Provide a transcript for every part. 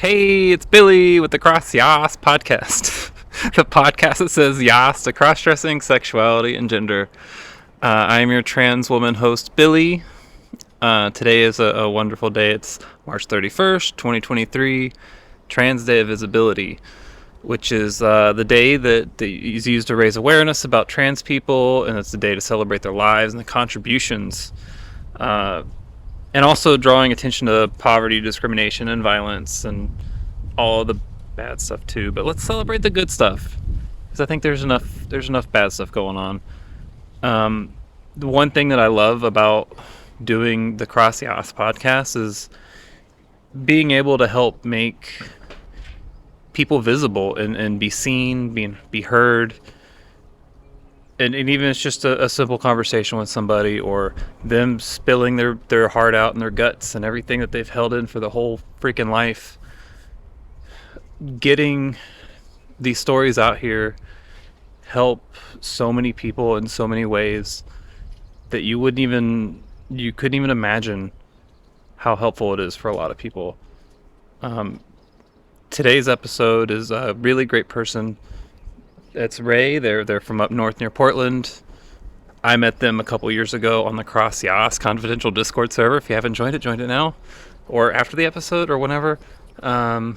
Hey, it's Billie with the Curi-YAAS podcast. The podcast that says yes to cross-dressing, sexuality, and gender. I am your trans woman host, Billie. Today is a wonderful day. It's March 31st, 2023, Trans Day of Visibility, which is the day that is used to raise awareness about trans people, and it's the day to celebrate their lives and the contributions. And also drawing attention to poverty, discrimination, and violence, and all the bad stuff too. But let's celebrate the good stuff, because I think there's enough bad stuff going on. The one thing that I love about doing the Curi-YAAS podcast is being able to help make people visible and be seen, be heard. And even if it's just a simple conversation with somebody, or them spilling their heart out and their guts and everything that they've held in for the whole freaking life. Getting these stories out here help so many people in so many ways that you couldn't even imagine how helpful it is for a lot of people. Today's episode is a really great person. It's Ray. They're from up north near Portland. I met them a couple years ago on the Curi-YAAS confidential Discord server. If you haven't joined it now, or after the episode, or whenever. But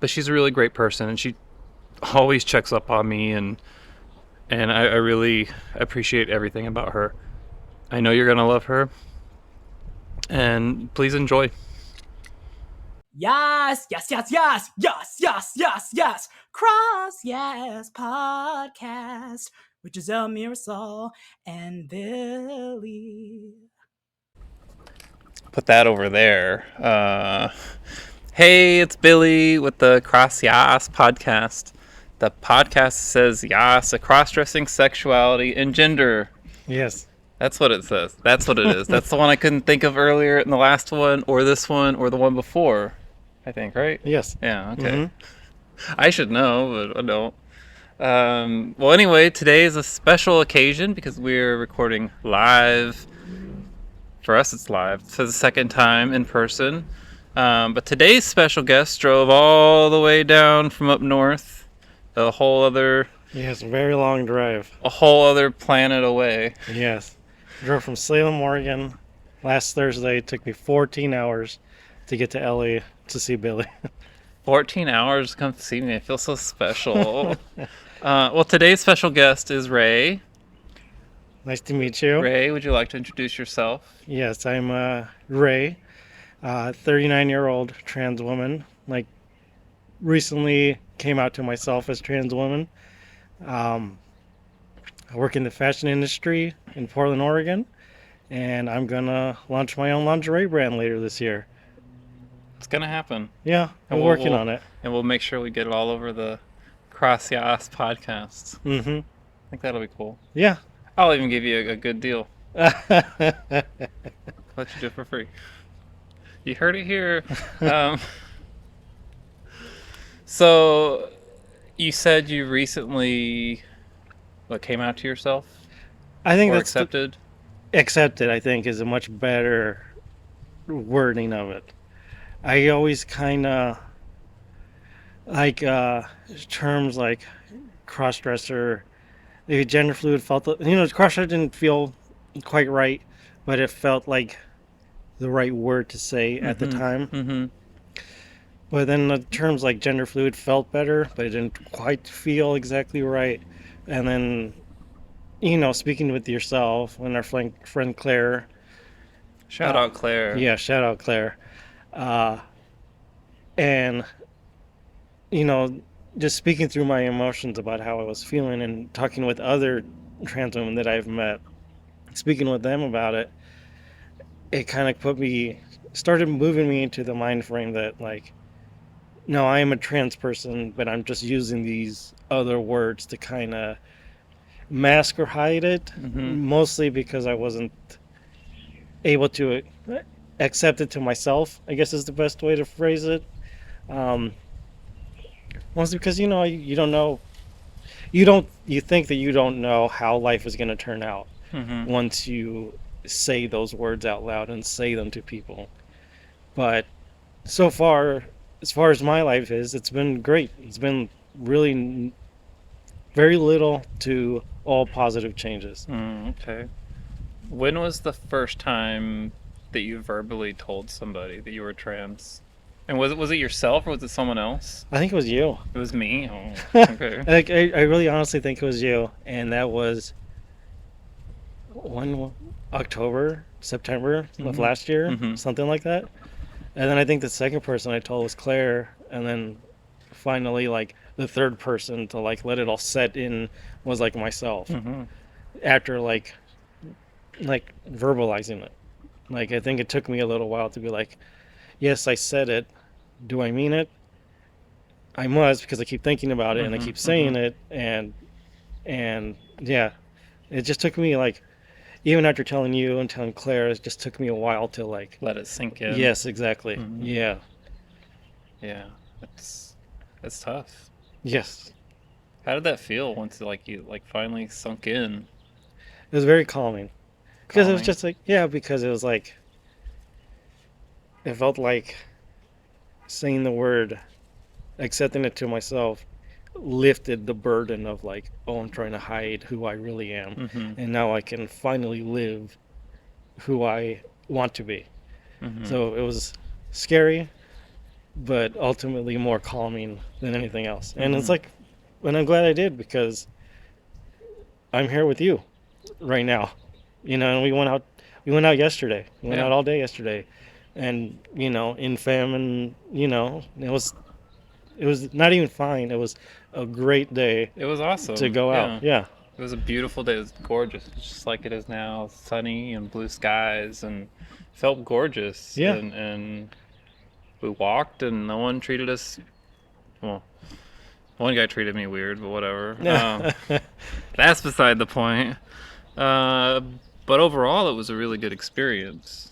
she's a really great person, and she always checks up on me, and I really appreciate everything about her. I know you're gonna love her, and please enjoy. Yes. Curi-YAAS podcast, which is Mirasol and Billie. Put that over there. Hey, it's Billie with the Curi-YAAS podcast. The podcast says yes to cross-dressing, sexuality, and gender. Yes. That's what it says. That's what it is. That's the one I couldn't think of earlier in the last one, or this one, or the one before, I think, right? Yes. Yeah, okay. Mm-hmm. I should know, but I don't. Well, anyway, today is a special occasion because we're recording live. For us, it's live for the second time in person. But today's special guest drove all the way down from up north, a whole other... Yes, very long drive. A whole other planet away. Yes. Drove from Salem, Oregon. Last Thursday, it took me 14 hours to get to LA to see Billie. 14 hours to come see me. I feel so special. Well, today's special guest is Ray. Nice to meet you. Ray, would you like to introduce yourself? Yes, I'm Ray, 39-year-old trans woman. Recently came out to myself as trans woman. I work in the fashion industry in Portland, Oregon, and I'm gonna launch my own lingerie brand later this year. It's gonna happen. Yeah, I'm working on it. And we'll make sure we get it all over the Curi-YAAS podcast. Mm-hmm. I think that'll be cool. Yeah. I'll even give you a good deal. Let you do it for free. You heard it here. So, you said you recently, came out to yourself? I think that's accepted? Accepted, I think, is a much better wording of it. I always kind of like terms like cross-dresser, gender fluid. Cross-dresser didn't feel quite right, but it felt like the right word to say at the time. Mm-hmm. But then the terms like gender fluid felt better, but it didn't quite feel exactly right. And then, speaking with yourself and our friend Claire. Shout out Claire. Yeah, shout out Claire. And, just speaking through my emotions about how I was feeling and talking with other trans women that I've met, speaking with them about it, it kind of started moving me into the mind frame that, no, I am a trans person, but I'm just using these other words to kind of mask or hide it, mostly because I wasn't able to accept it to myself, I guess is the best way to phrase it. Mostly because, you don't know, you think that you don't know how life is going to turn out once you say those words out loud and say them to people. But so far, as far as my life is, it's been great. It's been really very little to all positive changes. Okay. When was the first time that you verbally told somebody that you were trans? And was it yourself or was it someone else? I think it was you. It was me. Oh, okay. I really honestly think it was you, and that was when October, September of Mhm. last year, Mhm. something like that. And then I think the second person I told was Claire, and then finally like the third person to like let it all set in was like myself Mhm. after like verbalizing it. Like I think it took me a little while to be like, yes, I said it. Do I mean it? I must because I keep thinking about it and I Mhm. keep saying Mhm. it and yeah, it just took me like even after telling you and telling Claire, it just took me a while to like Let it sink in. yes, exactly. Mhm. Yeah. Yeah. It's tough. Yes. How did that feel once you finally sunk in? It was very calming. Because it was Calming. just like yeah, because it was like it felt like saying the word, accepting it to myself lifted the burden of like, oh, I'm trying to hide who I really am. Mhm. And now I can finally live who I want to be. Mhm. So it was scary, but ultimately more calming than anything else. And it's Mhm. like, and I'm glad I did because I'm here with you right now. And we went out yesterday. We went Yeah. out all day yesterday. And, in fam and, it was not even fine. It was a great day It was to awesome. go out. Yeah. Yeah. It was a beautiful day. It was gorgeous, just like it is now, sunny and blue skies, and felt gorgeous. Yeah. And we walked, and no one treated us. Well, one guy treated me weird, but whatever. That's beside the point. Uh, but overall, it was a really good experience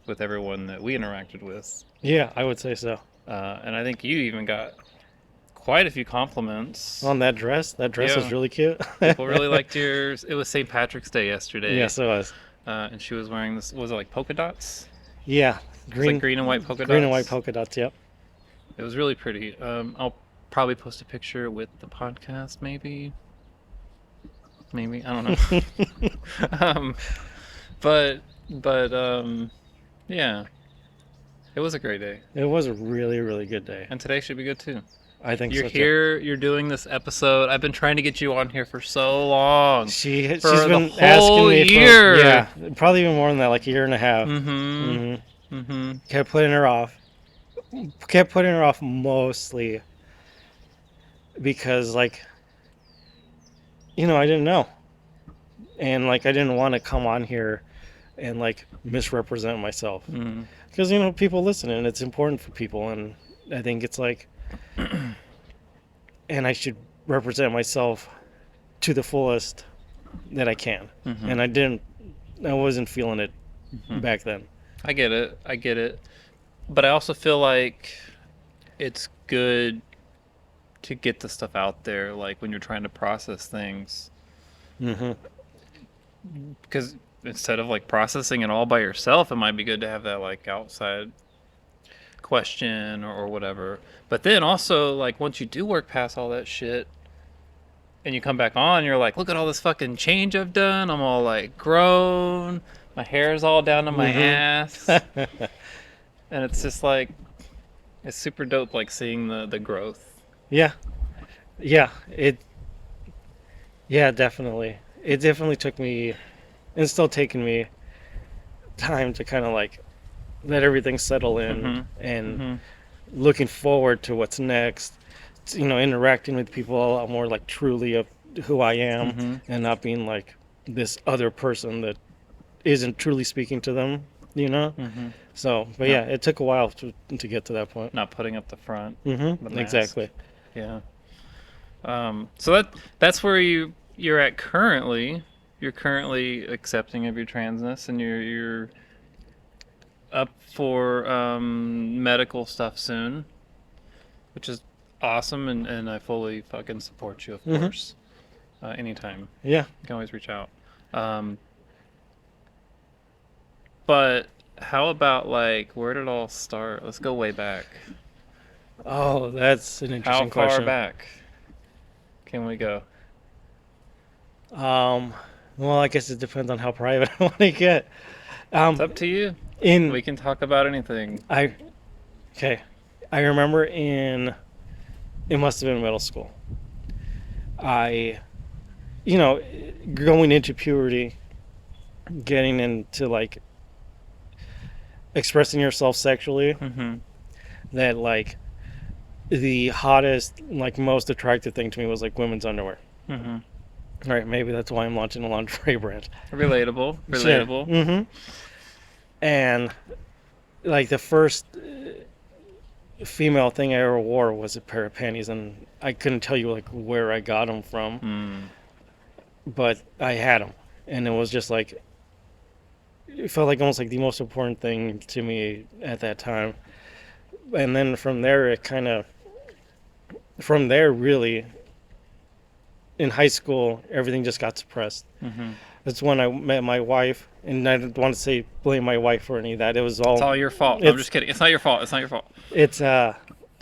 with everyone that we interacted with. Yeah, I would say so. And I think you even got quite a few compliments. On that dress was Yeah, really cute. people really liked yours. It was St. Patrick's Day yesterday. Yes, it was. And she was wearing this. Was it like polka dots? Yeah, It was like green, green and white polka green and white dots. polka dots. Yep. It was really pretty. I'll probably post a picture with the podcast, maybe. Maybe I don't know. um, but yeah, it was a great day, It was a really, really good day. and today should be good too. I think You're so too. here. You're doing this episode. I've been trying to get you on here for so long, She's for the been asking whole me for year. yeah, probably even more than that, like a year and a half. Mm-hmm. hmm Mm-hmm. Kept putting her off. Kept putting her off mostly because I didn't know, and like I didn't want to come on here and like misrepresent myself Mm-hmm. because people listen and it's important for people, and I think it's like, and I should represent myself to the fullest that I can, Mm-hmm. and I wasn't feeling it Mm-hmm. back then. I get it. I get it. But I also feel like it's good to get the stuff out there, like when you're trying to process things, hmm because instead of like processing it all by yourself, it might be good to have that like outside question or whatever. But then also, like, once you do work past all that shit and you come back on, you're like, look at all this fucking change I've done. I'm all like grown. My hair's all down to my hmm ass. And it's just like, it's super dope, like seeing the growth. yeah, yeah, yeah, definitely. It definitely took me, and still taking me time to kind of like let everything settle in Mm and hmm. Mm looking forward to what's next. Interacting with people a lot more like truly of who I hmm. am Mm hmm. and not being like this other person that isn't truly speaking to them. You know. Mm hmm. So, but Not, yeah, it took a while to get to that point. not putting up the front, the mask. Exactly. Yeah. So that's where you're at currently. You're currently accepting of your transness, and you're up for medical stuff soon, which is awesome, and I fully fucking support you, of hmm course. Anytime, Yeah. you can always reach out. Um, but how about like where did it all start? Let's go way back. Oh, that's an How interesting far question. back can we go? Um, well, I guess it depends on how private I want to get. It's Um, up to you. in We can talk about anything. I okay, I remember it must have been middle school. I, going into puberty, getting into like expressing yourself sexually, Mm-hmm. that like the hottest, like most attractive thing to me was like women's underwear. Mm-hmm. All right, maybe that's why I'm launching a lingerie brand. Relatable. Sure. Relatable. Mm-hmm. And like the first female thing I ever wore was a pair of panties, and I couldn't tell you like where I got them from, Mm. but I had them, and it was just like it felt like almost like the most important thing to me at that time. And then from there, from there really, in high school, everything just got suppressed. Mm-hmm. That's when I met my wife, and I don't want to say blame my wife for any of that. It was It's all all your fault. No, I'm it's just kidding. It's not your fault. It's not your fault. it's Don't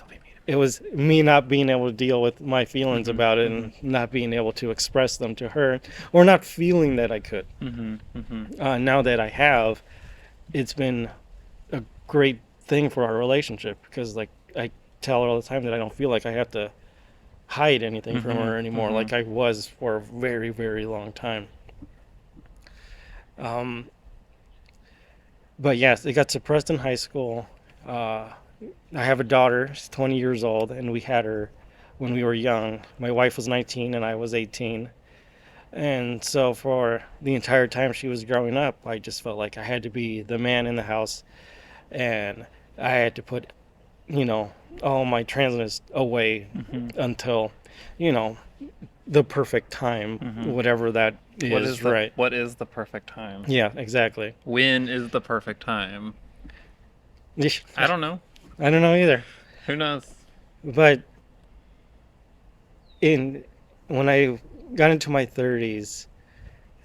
be mean it was me not being able to deal with my feelings Mhm, about it and not being able to express them to her, or not feeling that I could. to me. Mm-hmm. Mm-hmm. Now that I have, it's been a great thing for our relationship because like I tell her all the time that I don't feel like I have to hide anything from Mhm, her anymore, mhm. like I was for a very, very long time. Um, but yes, it got suppressed in high school. Uh, I have a daughter, she's 20 years old, and we had her when we were young. My wife was 19 and I was 18. And so for the entire time she was growing up, I just felt like I had to be the man in the house, and I had to put, you know, all my transness away Mhm. until, you know, the perfect time, Mhm. whatever that What is, is the right? what is the perfect time? Yeah, exactly. When is the perfect time? I don't know. I don't know either. Who knows? But in when I got into my 30s,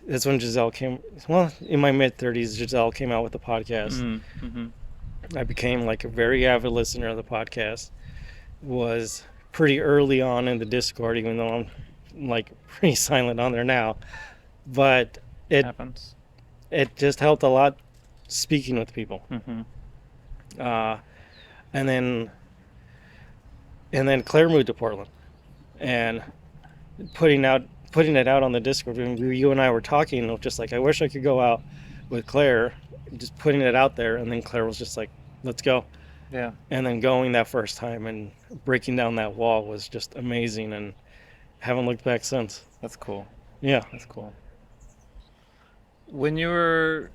that's when Giselle came. Well, in my mid 30s, Giselle came out with the podcast. Mm-hmm. I became like a very avid listener of the podcast. Was pretty early on in the Discord, even though I'm like pretty silent on there now. But it Happens. it just helped a lot speaking with people. Mm-hmm. Uh, and then Claire moved to Portland, and putting out putting it out on the Discord. When you and I were talking, just like I wish I could go out with Claire, just putting it out there, and then Claire was just like, "Let's go." Yeah. And then going that first time and breaking down that wall was just amazing, and haven't looked back since. That's cool. Yeah. That's cool. When you were,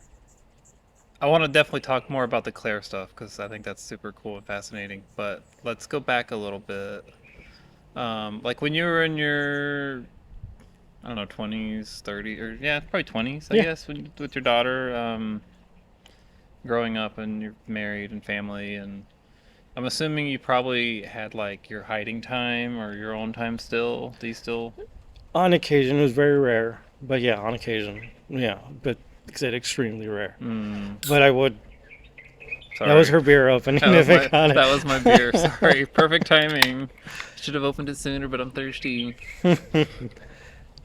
I want to definitely talk more about the Claire stuff because I think that's super cool and fascinating. But let's go back a little bit. Like when you were in your, I don't know, 20s, 30, or yeah, probably 20s, I Yeah. guess, with your daughter, growing up and you're married and family, and I'm assuming you probably had like your hiding time or your own time still. Do you still? On occasion, it was very rare, but yeah, on occasion, yeah, but like I said, extremely rare. Mm, But I would. sorry. That was her beer opening. That was If I my got it. that was my beer. Sorry. Perfect timing. Should have opened it sooner, but I'm thirsty.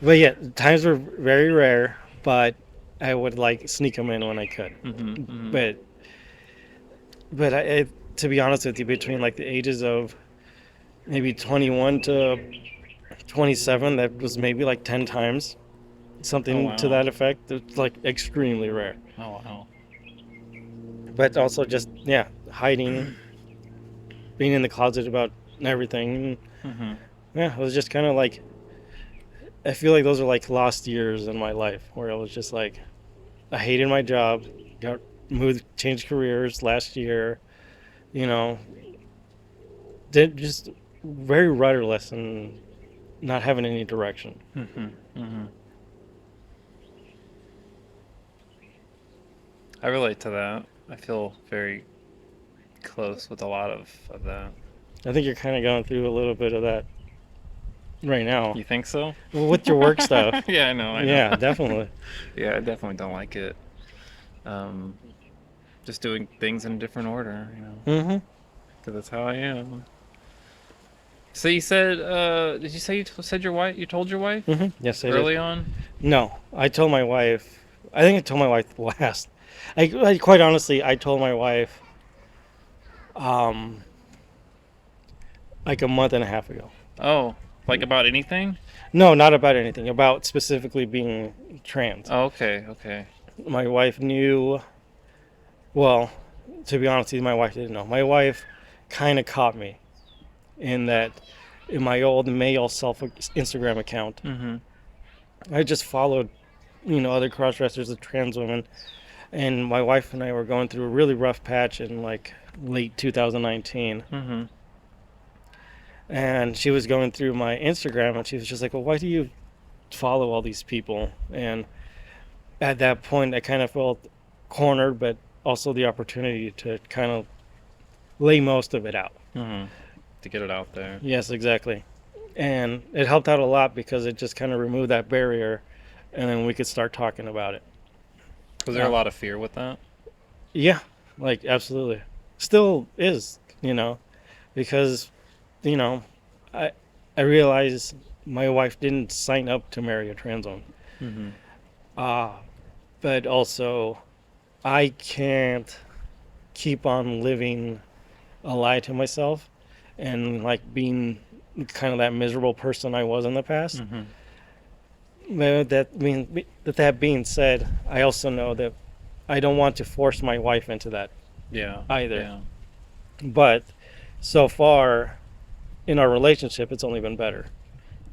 But yeah, times were very rare, but I would like sneak them in when I could. Mm-hmm, mm-hmm. But to be honest with you, between like the ages of maybe 21 to 27, that was maybe like 10 times, something Oh, to wow. that effect. It's like extremely rare. Oh wow. But also just yeah, hiding, being in the closet about everything. Mm-hmm. Yeah, it was just kind of like I feel like those are like lost years in my life where I was just like I hated my job, changed careers last year, you know, did just very rudderless and not having any direction. Mm-hmm. Mm-hmm. I relate to that. I feel very close with a lot of that. I think you're kind of going through a little bit of that right now You think so? with your work stuff. Yeah, I know. Yeah, definitely. Yeah, I definitely don't like it. Um, just doing things in a different order, Mm-hmm. because that's how I am. So you said, did you say said your wife? You told your wife Mm-hmm. Yes, I early did. on? No, I told my wife. I think I told my wife last. I quite honestly, I told my wife, um, like a month and a half ago. Oh, like about anything? No, not about anything. About specifically being trans. Oh, okay, okay. My wife knew. Well, to be honest with you, my wife didn't know. My wife kind of caught me in that in my old male self Instagram account. Mm-hmm. I just followed, other cross-dressers of trans women, and my wife and I were going through a really rough patch in like late 2019. Mm-hmm. And she was going through my Instagram, and she was just like, "Well, why do you follow all these people?" And at that point, I kind of felt cornered, but also the opportunity to kind of lay most of it out. Mm-hmm. To get it out there. Yes, exactly. And it helped out a lot because it just kind of removed that barrier, and then we could start talking about it. Was there a lot of fear with that? Yeah, like absolutely. Still is, because, I I realize my wife didn't sign up to marry a trans woman. Mm-hmm. But also I can't keep on living a lie to myself and like being kind of that miserable person I was in the past. Mm-hmm. But that being said, I also know that I don't want to force my wife into that Yeah. either. Yeah. But so far in our relationship, it's only been better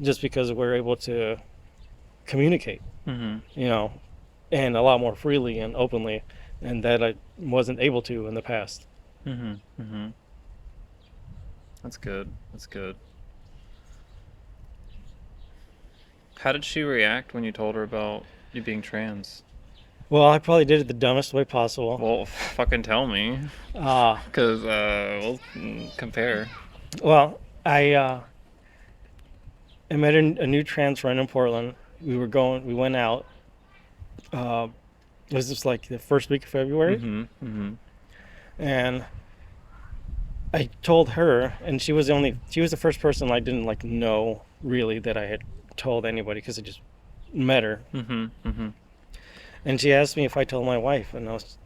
just because we're able to communicate, Mm-hmm. and a lot more freely and openly, and that I wasn't able to in the past. Mm-hmm. Mm-hmm. That's good. That's good. How did she react when you told her about you being trans? Well, I probably did it the dumbest way possible. Well, fucking tell me, Uh, because we'll compare. well, I met a new trans friend in Portland. We went out. It was just like the first week of February, Mm-hmm. Mm-hmm. and I told her, and she was the first person I didn't like know really that I had told anybody because I just met her. Mm-hmm. Mm-hmm. And she asked me if I told my wife, and I was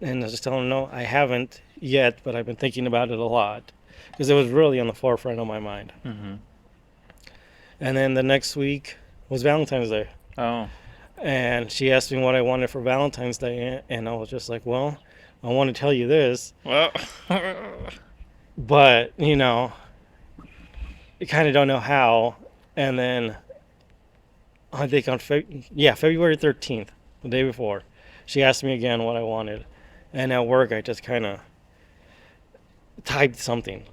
just telling her no, I haven't yet, but I've been thinking about it a lot because it was really on the forefront of my mind. Mm-hmm. And then the next week was Valentine's Day, Oh. and she asked me what I wanted for Valentine's Day, and I was just like, well, I want to tell you this, Well. but I kind of don't know how. And then I think on February 13th, the day before, she asked me again what I wanted, and at work I just kind of typed something,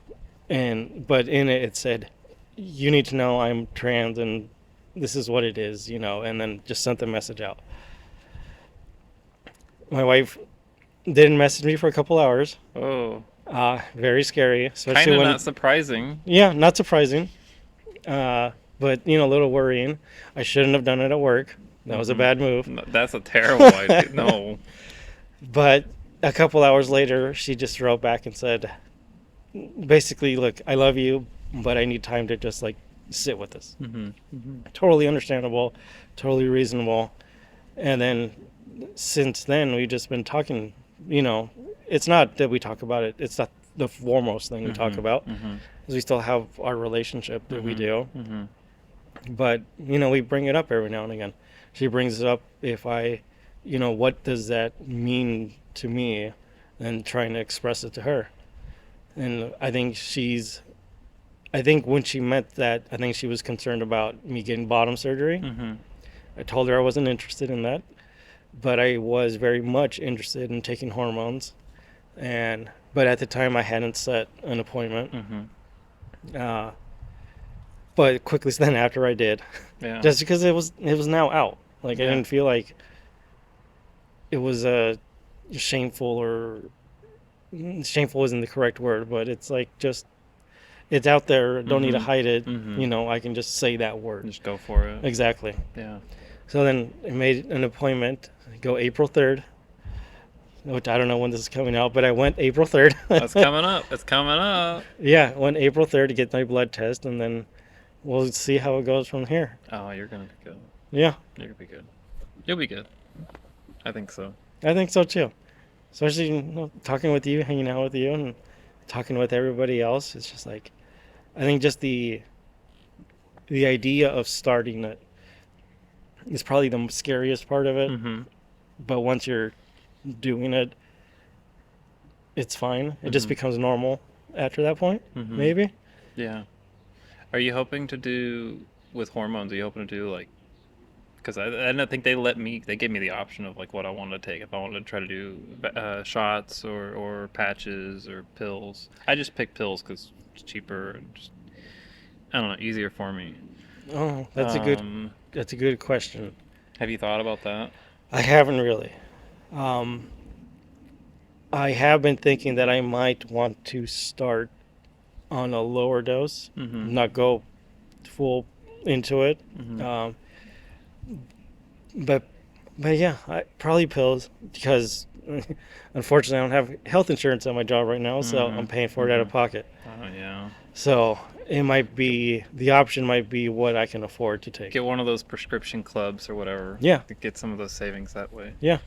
but in it said, "You need to know I'm trans and this is what it is," and then just sent the message out. My wife didn't message me for a couple hours. Oh. Very scary, especially Kind of when not surprising. yeah, not surprising. But a little worrying. I shouldn't have done it at work. That was a bad move. No, that's a terrible idea. No. But a couple hours later, she just wrote back and said, basically, look, I love you, but I need time to just like sit with this. Mm-hmm. Mm-hmm. Totally understandable, totally reasonable. And then since then, we've just been talking. It's not that we talk about it. It's not the foremost thing we talk about. Mm-hmm. Because we still have our relationship that we do. Mm-hmm. But we bring it up every now and again. She brings it up if I what does that mean to me, and trying to express it to her. And I think when she meant that, I think she was concerned about me getting bottom surgery. Mm-hmm. I told her I wasn't interested in that, but I was very much interested in taking hormones, but at the time I hadn't set an appointment. Mm-hmm. But quickly then after I did, Yeah. just because it was now out. Like I Yeah. didn't feel like it was shameful isn't the correct word, but it's like just it's out there. Don't need to hide it. Mhm. I can just say that word. Just go for it. Exactly. Yeah. So then I made an appointment. Go April 3rd. which I don't know when this is coming out, but I went April 3rd. That's coming up. It's coming up. Yeah, I went April 3rd to get my blood test, and then we'll see how it goes from here. Oh, you're gonna be good. Yeah, You're gonna be good. You'll be good. I think so. I think so too. Especially talking with you, hanging out with you, and talking with everybody else. It's just like, I think just the idea of starting it is probably the scariest part of it. Mm-hmm. But once you're doing it, it's fine. It just becomes normal after that point, maybe. Yeah. Are you hoping to do with hormones? Are you hoping to do like? Because I don't think they gave me the option of like what I wanted to take. If I wanted to try to do shots or patches or pills. I just picked pills because it's cheaper and just, I don't know, easier for me. Oh, that's a good question. Have you thought about that? I haven't really. I have been thinking that I might want to start on a lower dose, not go full into it. But yeah, probably pills because unfortunately I don't have health insurance at my job right now, so I'm paying for it out of pocket. Oh yeah. So it might be the option might be what I can afford to take. Get one of those prescription clubs or whatever. Yeah. To get some of those savings that way. Yeah.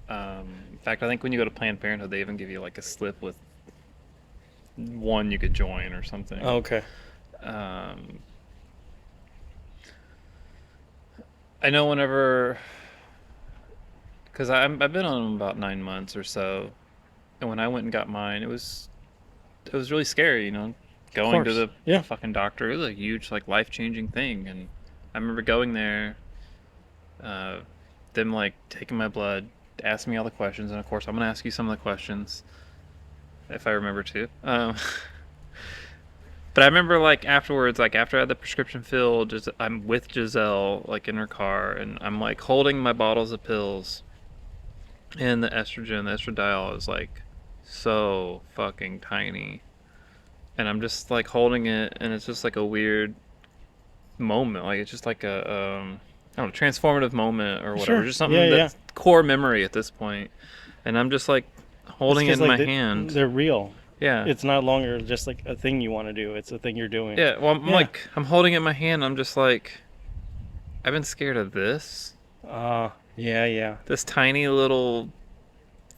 In fact, I think when you go to Planned Parenthood, they even give you like a slip with one you could join or something. Oh, okay. I know whenever, because I've been on them about 9 months or so, and when I went and got mine, it was really scary, going to the fucking doctor. It was a huge like life-changing thing, and I remember going there, them like taking my blood, asking me all the questions, and of course I'm gonna ask you some of the questions if I remember to. But I remember like afterwards, like after I had the prescription filled, I'm with Giselle like in her car, and I'm like holding my bottles of pills, and the estrogen, the estradiol is like so fucking tiny, and I'm just like holding it, and it's just like a weird moment, like it's just like a I don't know, transformative moment or whatever, just something that's core memory at this point, and I'm just like holding it in my hand. They're real. Yeah. It's not longer just like a thing you want to do. It's a thing you're doing. Yeah. Well, I'm holding it in my hand. I'm just like, I've been scared of this. Yeah. This tiny little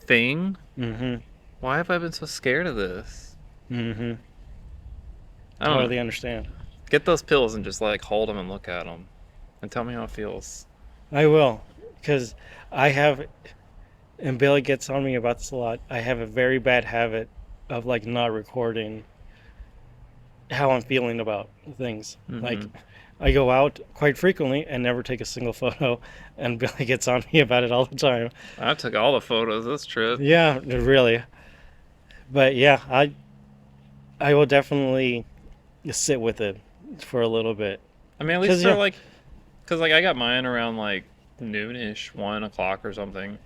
thing. Mm-hmm. Why have I been so scared of this? Mm-hmm. I don't really understand. Get those pills and just like hold them and look at them, and tell me how it feels. I will, because I have, and Billie gets on me about this a lot. I have a very bad habit of like not recording how I'm feeling about things. Like I go out quite frequently and never take a single photo, and Billie gets on me about it all the time. I took all the photos this trip. Yeah, really. But yeah, I will definitely sit with it for a little bit. I mean, at least for because I got mine around like noonish, 1 o'clock or something.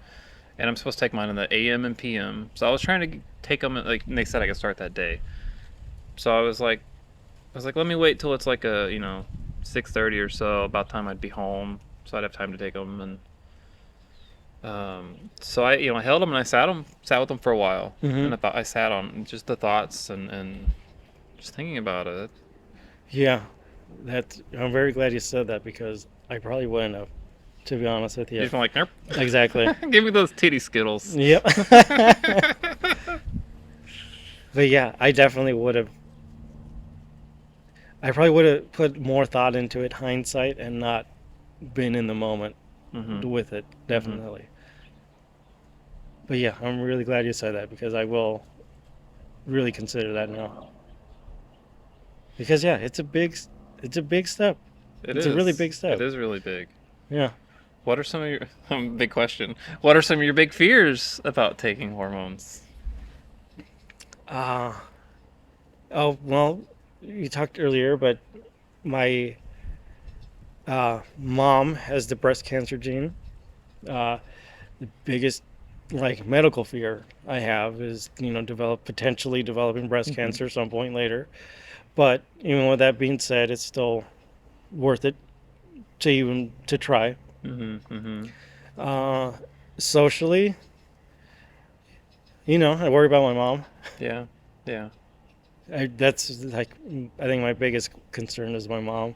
And I'm supposed to take mine in the AM and PM. So I was trying to take them, like, and they said I could start that day. So I was like, let me wait till it's like a, 6:30 or so, about time I'd be home, so I'd have time to take them. And so I held them and I sat with them for a while. And I sat on just the thoughts and just thinking about it. Yeah, I'm very glad you said that, because I probably wouldn't have, to be honest with you. You've been like, nope. Exactly. Give me those titty Skittles. Yep. But yeah, I definitely would have. I probably would have put more thought into it, hindsight, and not been in the moment with it, definitely. But yeah, I'm really glad you said that, because I will really consider that now. Because yeah, it's a big step. It's a really big step. It is really big. Yeah. What are some of your big question? What are some of your big fears about taking hormones? Oh well, you talked earlier, but my mom has the breast cancer gene. The biggest medical fear I have is potentially developing breast cancer at some point later. But even with that being said, it's still worth it to try. Socially, I worry about my mom. Yeah. Yeah. That's like, I think my biggest concern is my mom.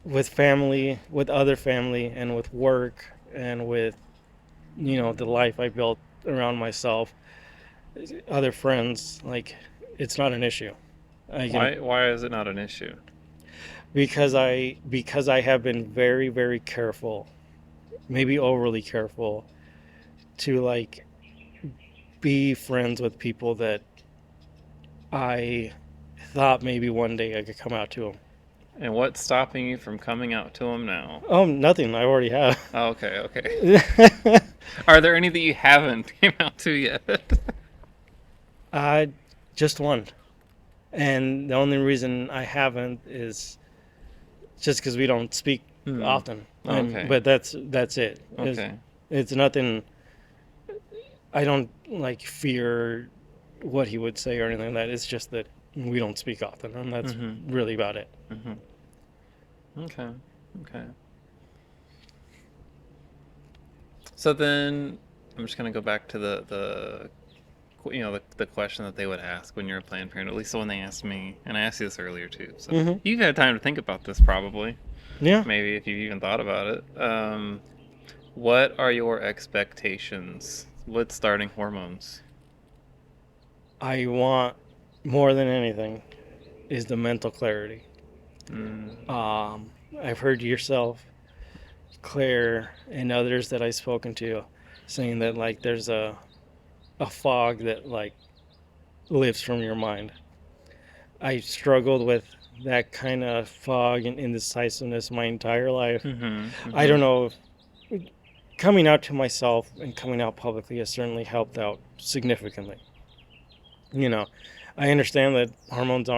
With family, with other family, and with work, and with, the life I built around myself, other friends, like, it's not an issue. I can Why is it not an issue? because I have been very, very careful, maybe overly careful, to like be friends with people that I thought maybe one day I could come out to them. And what's stopping you from coming out to them now? Nothing. I already have. Oh, okay. Are there any that you haven't came out to yet? Just one. And the only reason I haven't is just because we don't speak often. Okay. But that's it. Okay. It's nothing. I don't like fear what he would say or anything like that. It's just that we don't speak often, and that's really about it. Okay. So then, I'm just gonna go back to the question that they would ask when you're a Planned Parent. At least the one they asked me, and I asked you this earlier too. So you've had time to think about this, probably. Yeah. Maybe if you've even thought about it. What are your expectations with starting hormones? I want more than anything is the mental clarity. I've heard yourself, Claire, and others that I've spoken to saying that like there's a fog that like lifts from your mind. I struggled with that kind of fog and indecisiveness my entire life. I don't know if coming out to myself and coming out publicly has certainly helped out significantly. I understand that hormones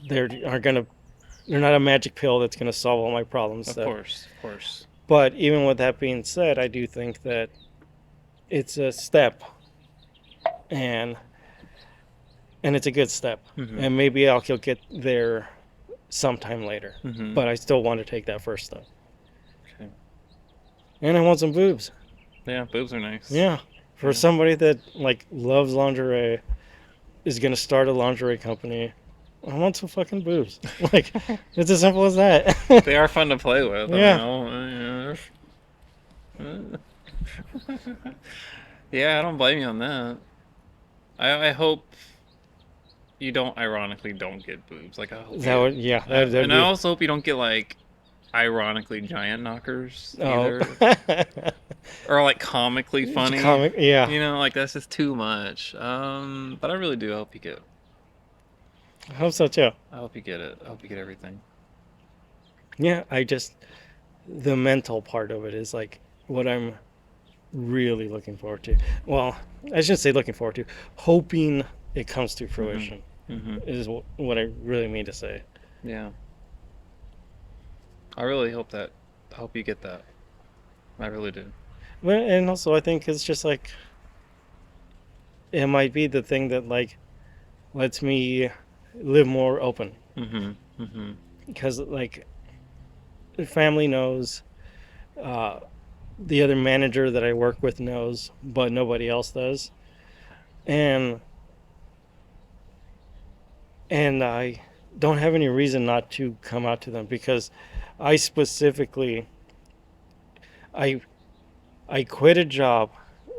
they're not a magic pill that's gonna solve all my problems. Of course. But even with that being said, I do think that it's a step, and it's a good step, and maybe I'll get there sometime later. But I still want to take that first step. Okay. And I want some boobs. Yeah, boobs are nice. Yeah, for somebody that like loves lingerie, is gonna start a lingerie company. I want some fucking boobs. Like, it's as simple as that. They are fun to play with. Yeah. Yeah, I don't blame you on that. I hope you ironically don't get boobs. Like, I hope That'd I also hope you don't get like ironically giant knockers either. Or like comically funny. Yeah. Like that's just too much. But I really do hope you get. I hope so too. I hope you get it. I hope you get everything. Yeah, the mental part of it is like what I'm really looking forward to. Well, I shouldn't say looking forward to, hoping it comes to fruition is what I really mean to say. Yeah. I really hope you get that. I really do. Well, and also I think it's just like, it might be the thing that like lets me live more open. Because like the family knows, the other manager that I work with knows, but nobody else does. And I don't have any reason not to come out to them, because I specifically I quit a job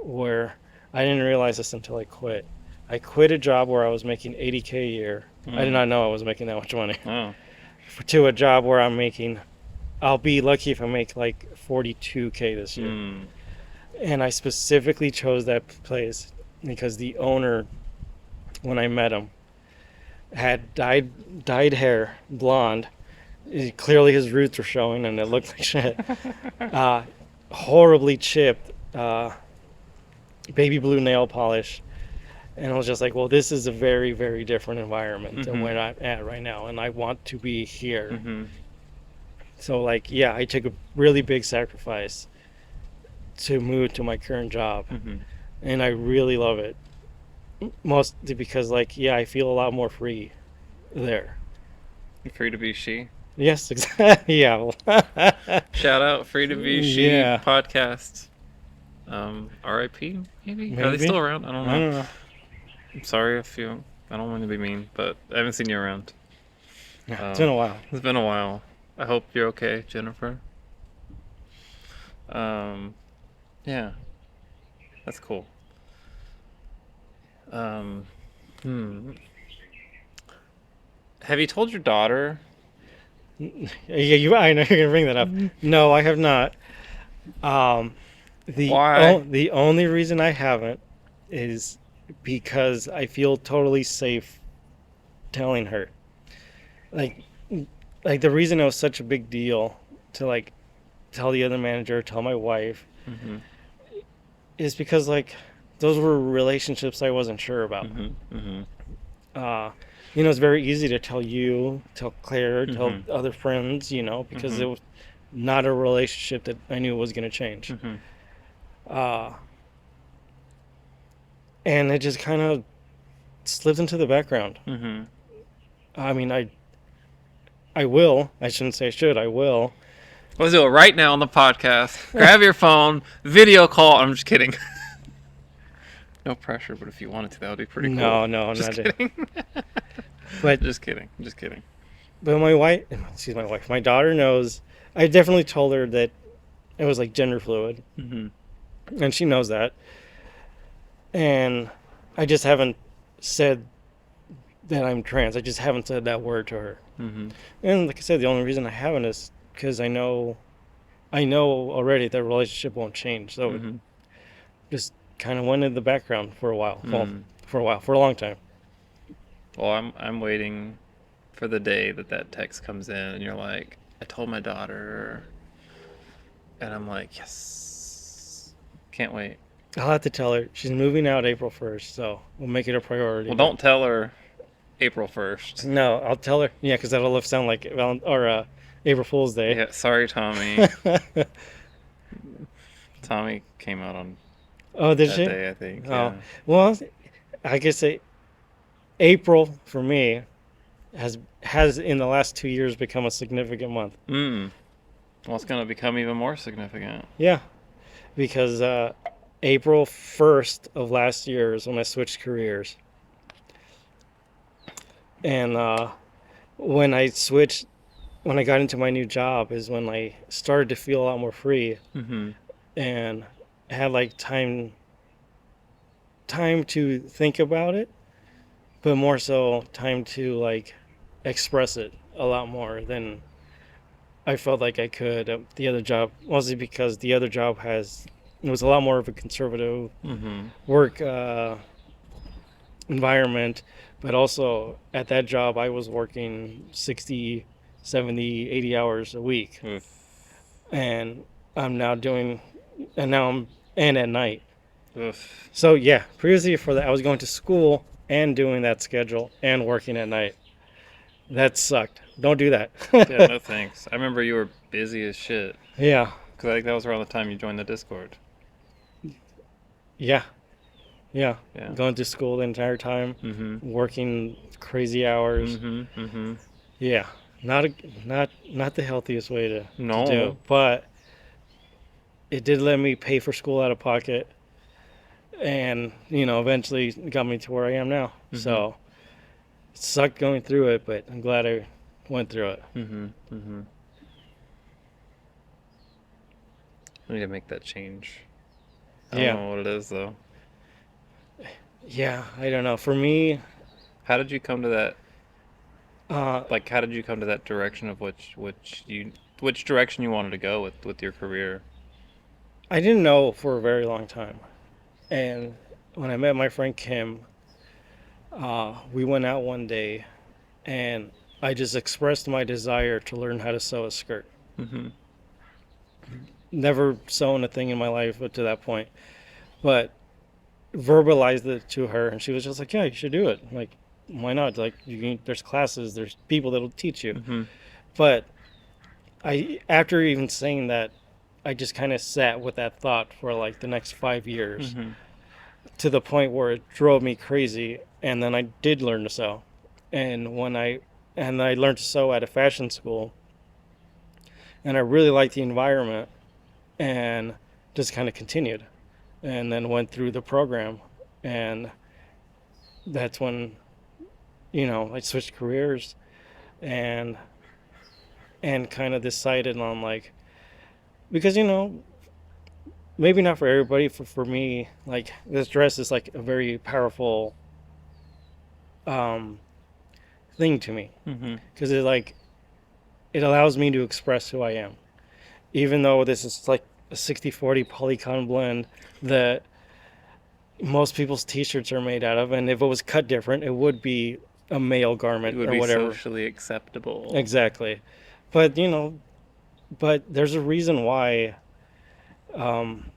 where I didn't realize this until I quit. I quit a job where I was making $80K a year. I did not know I was making that much money. Oh. To a job where I'll be lucky if I make like $42K this year. And I specifically chose that place because the owner, when I met him, had dyed hair, blonde. Clearly his roots were showing and it looked like shit. Horribly chipped, baby blue nail polish. And I was just like, well, this is a very, very different environment than where I'm at right now, and I want to be here. So like, yeah, I took a really big sacrifice to move to my current job, and I really love it. Mostly because like, yeah, I feel a lot more free there. You're free to be she. Yes, exactly. Yeah. Shout out Free to Be She podcast. R.I.P. Maybe? Are they Maybe. still around? I don't I know. don't know. I'm sorry if you. I don't want to be mean, but I haven't seen you around. Yeah, it's been a while. It's been a while. I hope you're okay, Jennifer. Yeah, that's cool. Um, hmm. Have you told your daughter? Yeah, I know you're gonna bring that up. No, I have not. Um, Why? the only reason I haven't is because I feel totally safe telling her. Like, like the reason it was such a big deal to like tell the other manager, tell my wife, Mm-hmm. is because like those were relationships I wasn't sure about. Mm-hmm. Mm-hmm. Uh, it's very easy to tell you, tell Claire, tell Mm-hmm. other friends, because Mm-hmm. it was not a relationship that I knew was going to change. Mm-hmm. Uh, and it just kind of slipped into the background. Mm-hmm. I mean, I will. I shouldn't say should. I will. Let's do it right now on the podcast. Grab your phone, video call. I'm just kidding. No pressure, but if you wanted to, that would be pretty cool. No, Just not it. kidding. But Just kidding. Just kidding. my wife, excuse my wife, my daughter knows. I definitely told her that it was like gender fluid, Mm-hmm. and she knows that. And I just haven't said that I'm trans. I just haven't said that word to her. Mm-hmm. And like I said, the only reason I haven't is because I know already that relationship won't change. So it Mm-hmm. just kind of went in the background for a while. Well, Mm. for a long time. Well, I'm waiting for the day that text comes in and you're like, I told my daughter, and I'm like, yes, can't wait. I'll have to tell her she's moving out April 1st, so we'll make it a priority. Well, don't tell her April 1st. No, I'll tell her. Yeah, because that'll sound like April Fool's Day. Yeah, sorry, Tommy. Tommy came out on Oh, did that she? day, I think. Oh, Yeah. well, I guess April for me has in the last 2 years become a significant month. Well, it's gonna become even more significant. Yeah, because April 1st of last year is when I switched careers, and when I switched, when I got into my new job, is when I started to feel a lot more free Mm-hmm. and had like time to think about it, but more so time to like express it a lot more than I felt like I could at the other job, mostly because the other job it was a lot more of a conservative Mm-hmm. work environment, but also at that job I was working 60, 70, 80 hours a week, Oof. and I'm now doing, and at night. Oof. So yeah, previously for that I was going to school and doing that schedule and working at night. That sucked. Don't do that. Yeah, no thanks. I remember you were busy as shit. Yeah. Because I think that was around the time you joined the Discord. Yeah. Yeah. Yeah. Going to school the entire time, Mm-hmm. working crazy hours. Mm-hmm. Mm-hmm. Yeah. Not the healthiest way to No. do it, but it did let me pay for school out of pocket, and eventually got me to where I am now. Mm-hmm. So it sucked going through it, but I'm glad I went through it. Mm-hmm. Mm-hmm. I need to make that change. I don't Yeah. know what it is though. Yeah, I don't know. For me, How did you come to that? uh, How did you come to that direction of which direction you wanted to go with your career? I didn't know for a very long time. And when I met my friend Kim, we went out one day and I just expressed my desire to learn how to sew a skirt. Mm-hmm. Never sewn a thing in my life up to that point, but verbalized it to her, and she was just like, "Yeah, you should do it. Like, why not? Like, there's classes, there's people that'll teach you." Mm-hmm. But after even saying that, I just kind of sat with that thought for like the next 5 years, Mm-hmm. to the point where it drove me crazy. And then I did learn to sew, and I learned to sew at a fashion school, and I really liked the environment, and just kind of continued. and then went through the program, and that's when I switched careers and kind of decided on like, because maybe not for everybody, for me, like this dress is like a very powerful um thing to me, Mm-hmm. because it allows me to express who I am, even though this is like a 60/40 polycon blend that most people's t-shirts are made out of, and if it was cut different it would be a male It garment would or be whatever. socially acceptable. Exactly. But there's a reason why um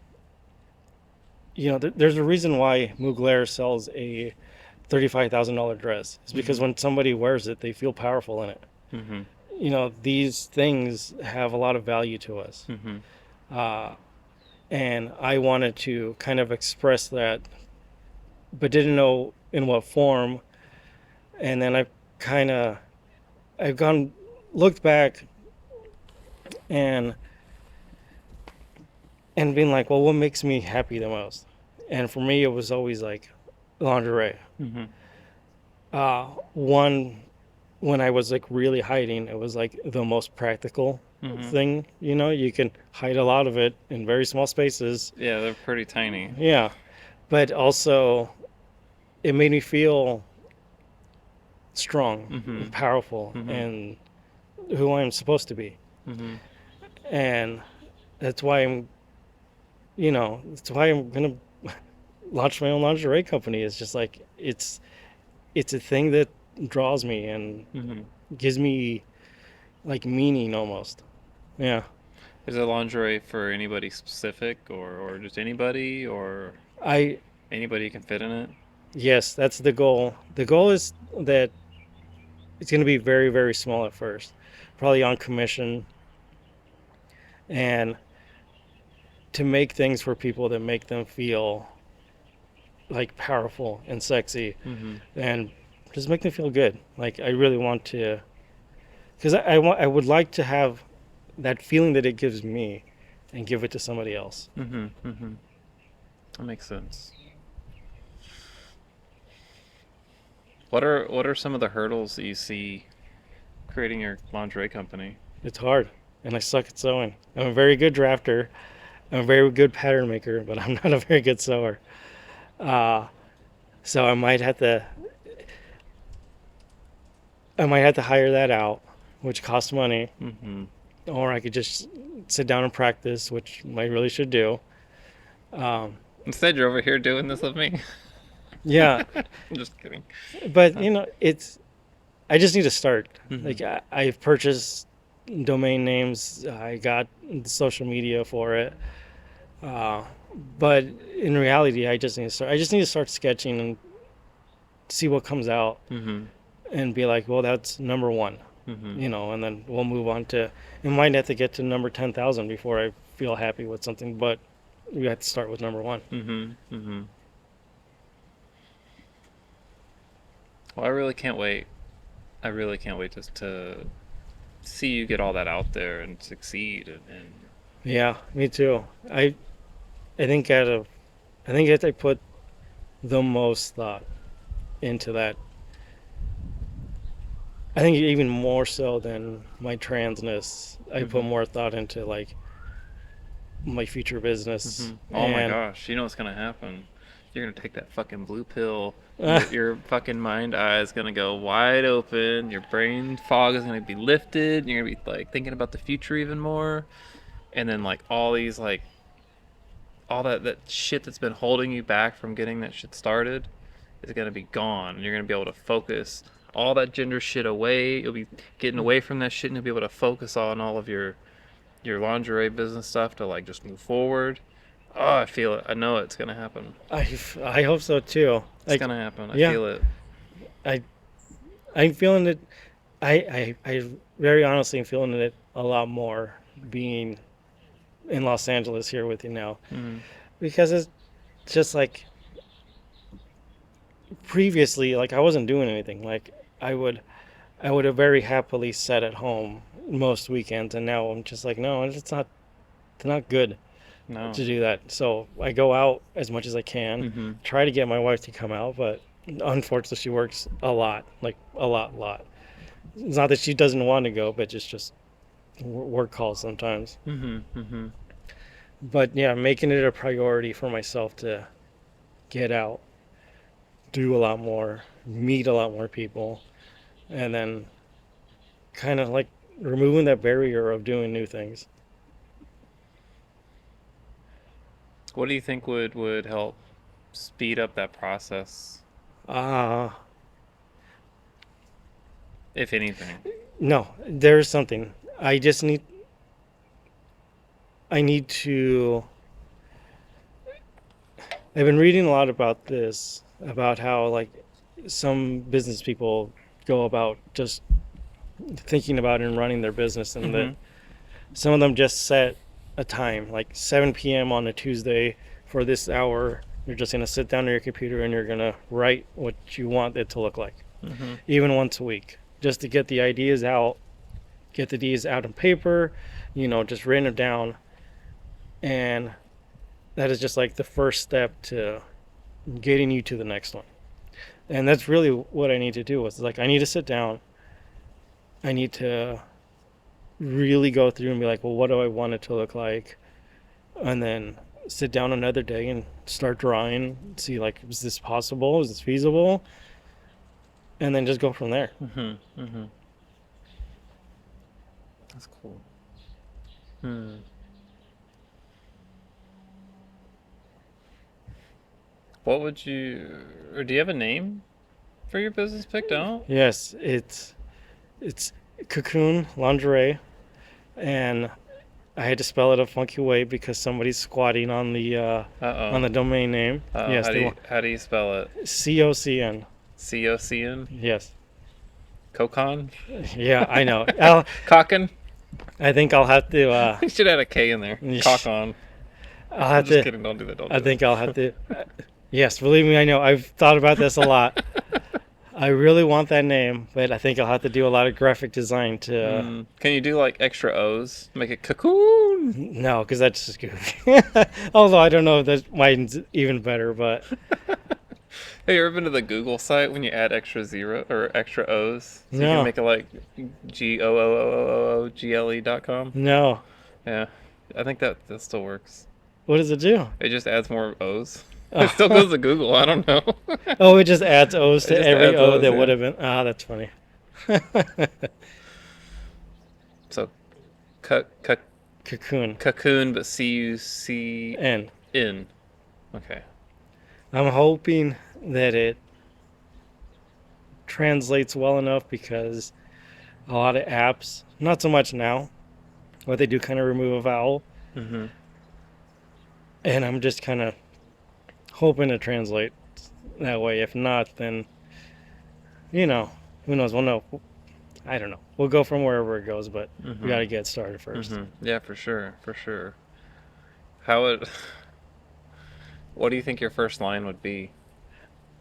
there's a reason why Mugler sells a $35,000 dress. It's because Mm-hmm. when somebody wears it, they feel powerful in it. Mm-hmm. These things have a lot of value to us. Mm-hmm. Uh, and I wanted to kind of express that, but didn't know in what form. And then I've gone, looked back and been like, well, what makes me happy the most? And for me, it was always like lingerie. Mm-hmm. One, when I was like really hiding, it was like the most practical Mm-hmm. thing. You can hide a lot of it in very small spaces. Yeah, they're pretty tiny. Yeah. But also, it made me feel strong Mm-hmm. and powerful Mm-hmm. and who I'm supposed to be. Mm-hmm. And that's why I'm going to launch my own lingerie company. It's just like, it's a thing that draws me and Mm-hmm. gives me like meaning almost. Yeah. Is it lingerie for anybody specific, or just anybody, or I anybody can fit in it? Yes, that's the goal. The goal is that it's going to be very, very small at first, probably on commission, and to make things for people that make them feel like powerful and sexy, Mm-hmm. and just make them feel good. Like I really want to, because I would like to have that feeling that it gives me, and give it to somebody else. Mm-hmm. Mm-hmm. That makes sense. What are some of the hurdles that you see creating your lingerie company? It's hard, and I suck at sewing. I'm a very good drafter. I'm a very good pattern maker, but I'm not a very good sewer. Uh, so I might have to hire that out, which costs money, Mm-hmm. or I could just sit down and practice, which I really should do. Um, Instead, you're over here doing this with me. yeah, I'm just kidding. but Huh. I just need to start. Mm-hmm. Like I've purchased domain names, I got social media for it, uh, but in reality, I just need to start. I just need to start sketching and see what comes out, Mm-hmm. and be like, well, that's number one. Mm-hmm. And then we'll move on to. It might have to get to number 10,000 before I feel happy with something, but we have to start with number one. Mm-hmm. Mm-hmm. Well, I really can't wait. I really can't wait just to see you get all that out there and succeed. And Yeah, me too. I think that I put the most thought into that. I think even more so than my transness, I put Mm-hmm. more thought into like my future business. Mm-hmm. Oh my And gosh, you know what's gonna happen? You're gonna take that fucking blue pill. Your fucking mind eye is gonna go wide open. Your brain fog is gonna be lifted. You're gonna be like thinking about the future even more. And then like all these like all that shit that's been holding you back from getting that shit started is gonna be gone. And you're gonna be able to focus all that gender shit away. You'll be getting away from that shit, and you'll be able to focus on all of your lingerie business stuff to like just move forward. Oh, I feel it. I know it's gonna happen. I hope so too. It's Like, gonna happen. I yeah, feel it. I I'm feeling it. I very honestly am feeling it a lot more being in Los Angeles here with you now, Mm-hmm. because it's just like previously, like I wasn't doing anything. Like I would I would have very happily sat at home most weekends, and now I'm just like, no, it's not good. No. to do that. So I go out as much as I can, Mm-hmm. try to get my wife to come out, but unfortunately she works a lot, like a lot. It's not that she doesn't want to go, but just work calls sometimes. Mm-hmm. Mm-hmm. But yeah, making it a priority for myself to get out, do a lot more, meet a lot more people, and then kind of like removing that barrier of doing new things. What do you think would help speed up that process, Ah, if anything? no, there's something. I need to. I've been reading a lot about this, about how like some business people go about just thinking about and running their business, and that Mm-hmm. some of them just set a time, like 7 p.m. on a Tuesday for this hour. You're just gonna sit down on your computer and you're gonna write what you want it to look like, Mm-hmm. even once a week, just to get the ideas out, get the ideas out on paper, just written it down, and that is just like the first step to getting you to the next one. And that's really what I need to do. Is like I need to sit down. I need to really go through and be like, well, what do I want it to look like? And then sit down another day and start drawing, see like, is this possible? Is this feasible? And then just go from there. Mm-hmm. Mm-hmm. That's cool. Hmm. What would you, or do you have a name for your business picked out? Yes, it's Cocoon Lingerie, and I had to spell it a funky way because somebody's squatting on the Uh-oh. on the domain name. Uh-oh. Yes, How do you spell it? COCN. C-O-C-N? Yes. Cocon? Yeah, I know. Cocken? I think I'll have to. You should add a K in there. Cockon. I'll I'm have just to. kidding. Don't do that. Don't do I think I'll have to. Yes, believe me, I know. I've thought about this a lot. I really want that name, but I think I'll have to do a lot of graphic design to. Can you do like extra O's? Make it cocoon. No, because that's just goofy. Although I don't know if that might even better, but Have you ever been to the Google site when you add extra zero or extra O's? So you No. can make it like GOOOOOGLE.com. no. Yeah. I think that still works. What does it do? It just adds more O's. It still goes to Google. I don't know. Oh, it just adds O's to It just every adds O O's, that yeah. would have been. Ah, that's funny. So, Cocoon. cocoon, but C-U-C-N. And Okay. I'm hoping that it translates well enough because a lot of apps, not so much now, but they do kind of remove a vowel. Mm-hmm. And I'm just kind of hoping to translate that way. If not, then, who knows? Well, no, I don't know. We'll go from wherever it goes, but we got to get started 1st. Yeah, for sure. For sure. How would... What do you think your first line would be?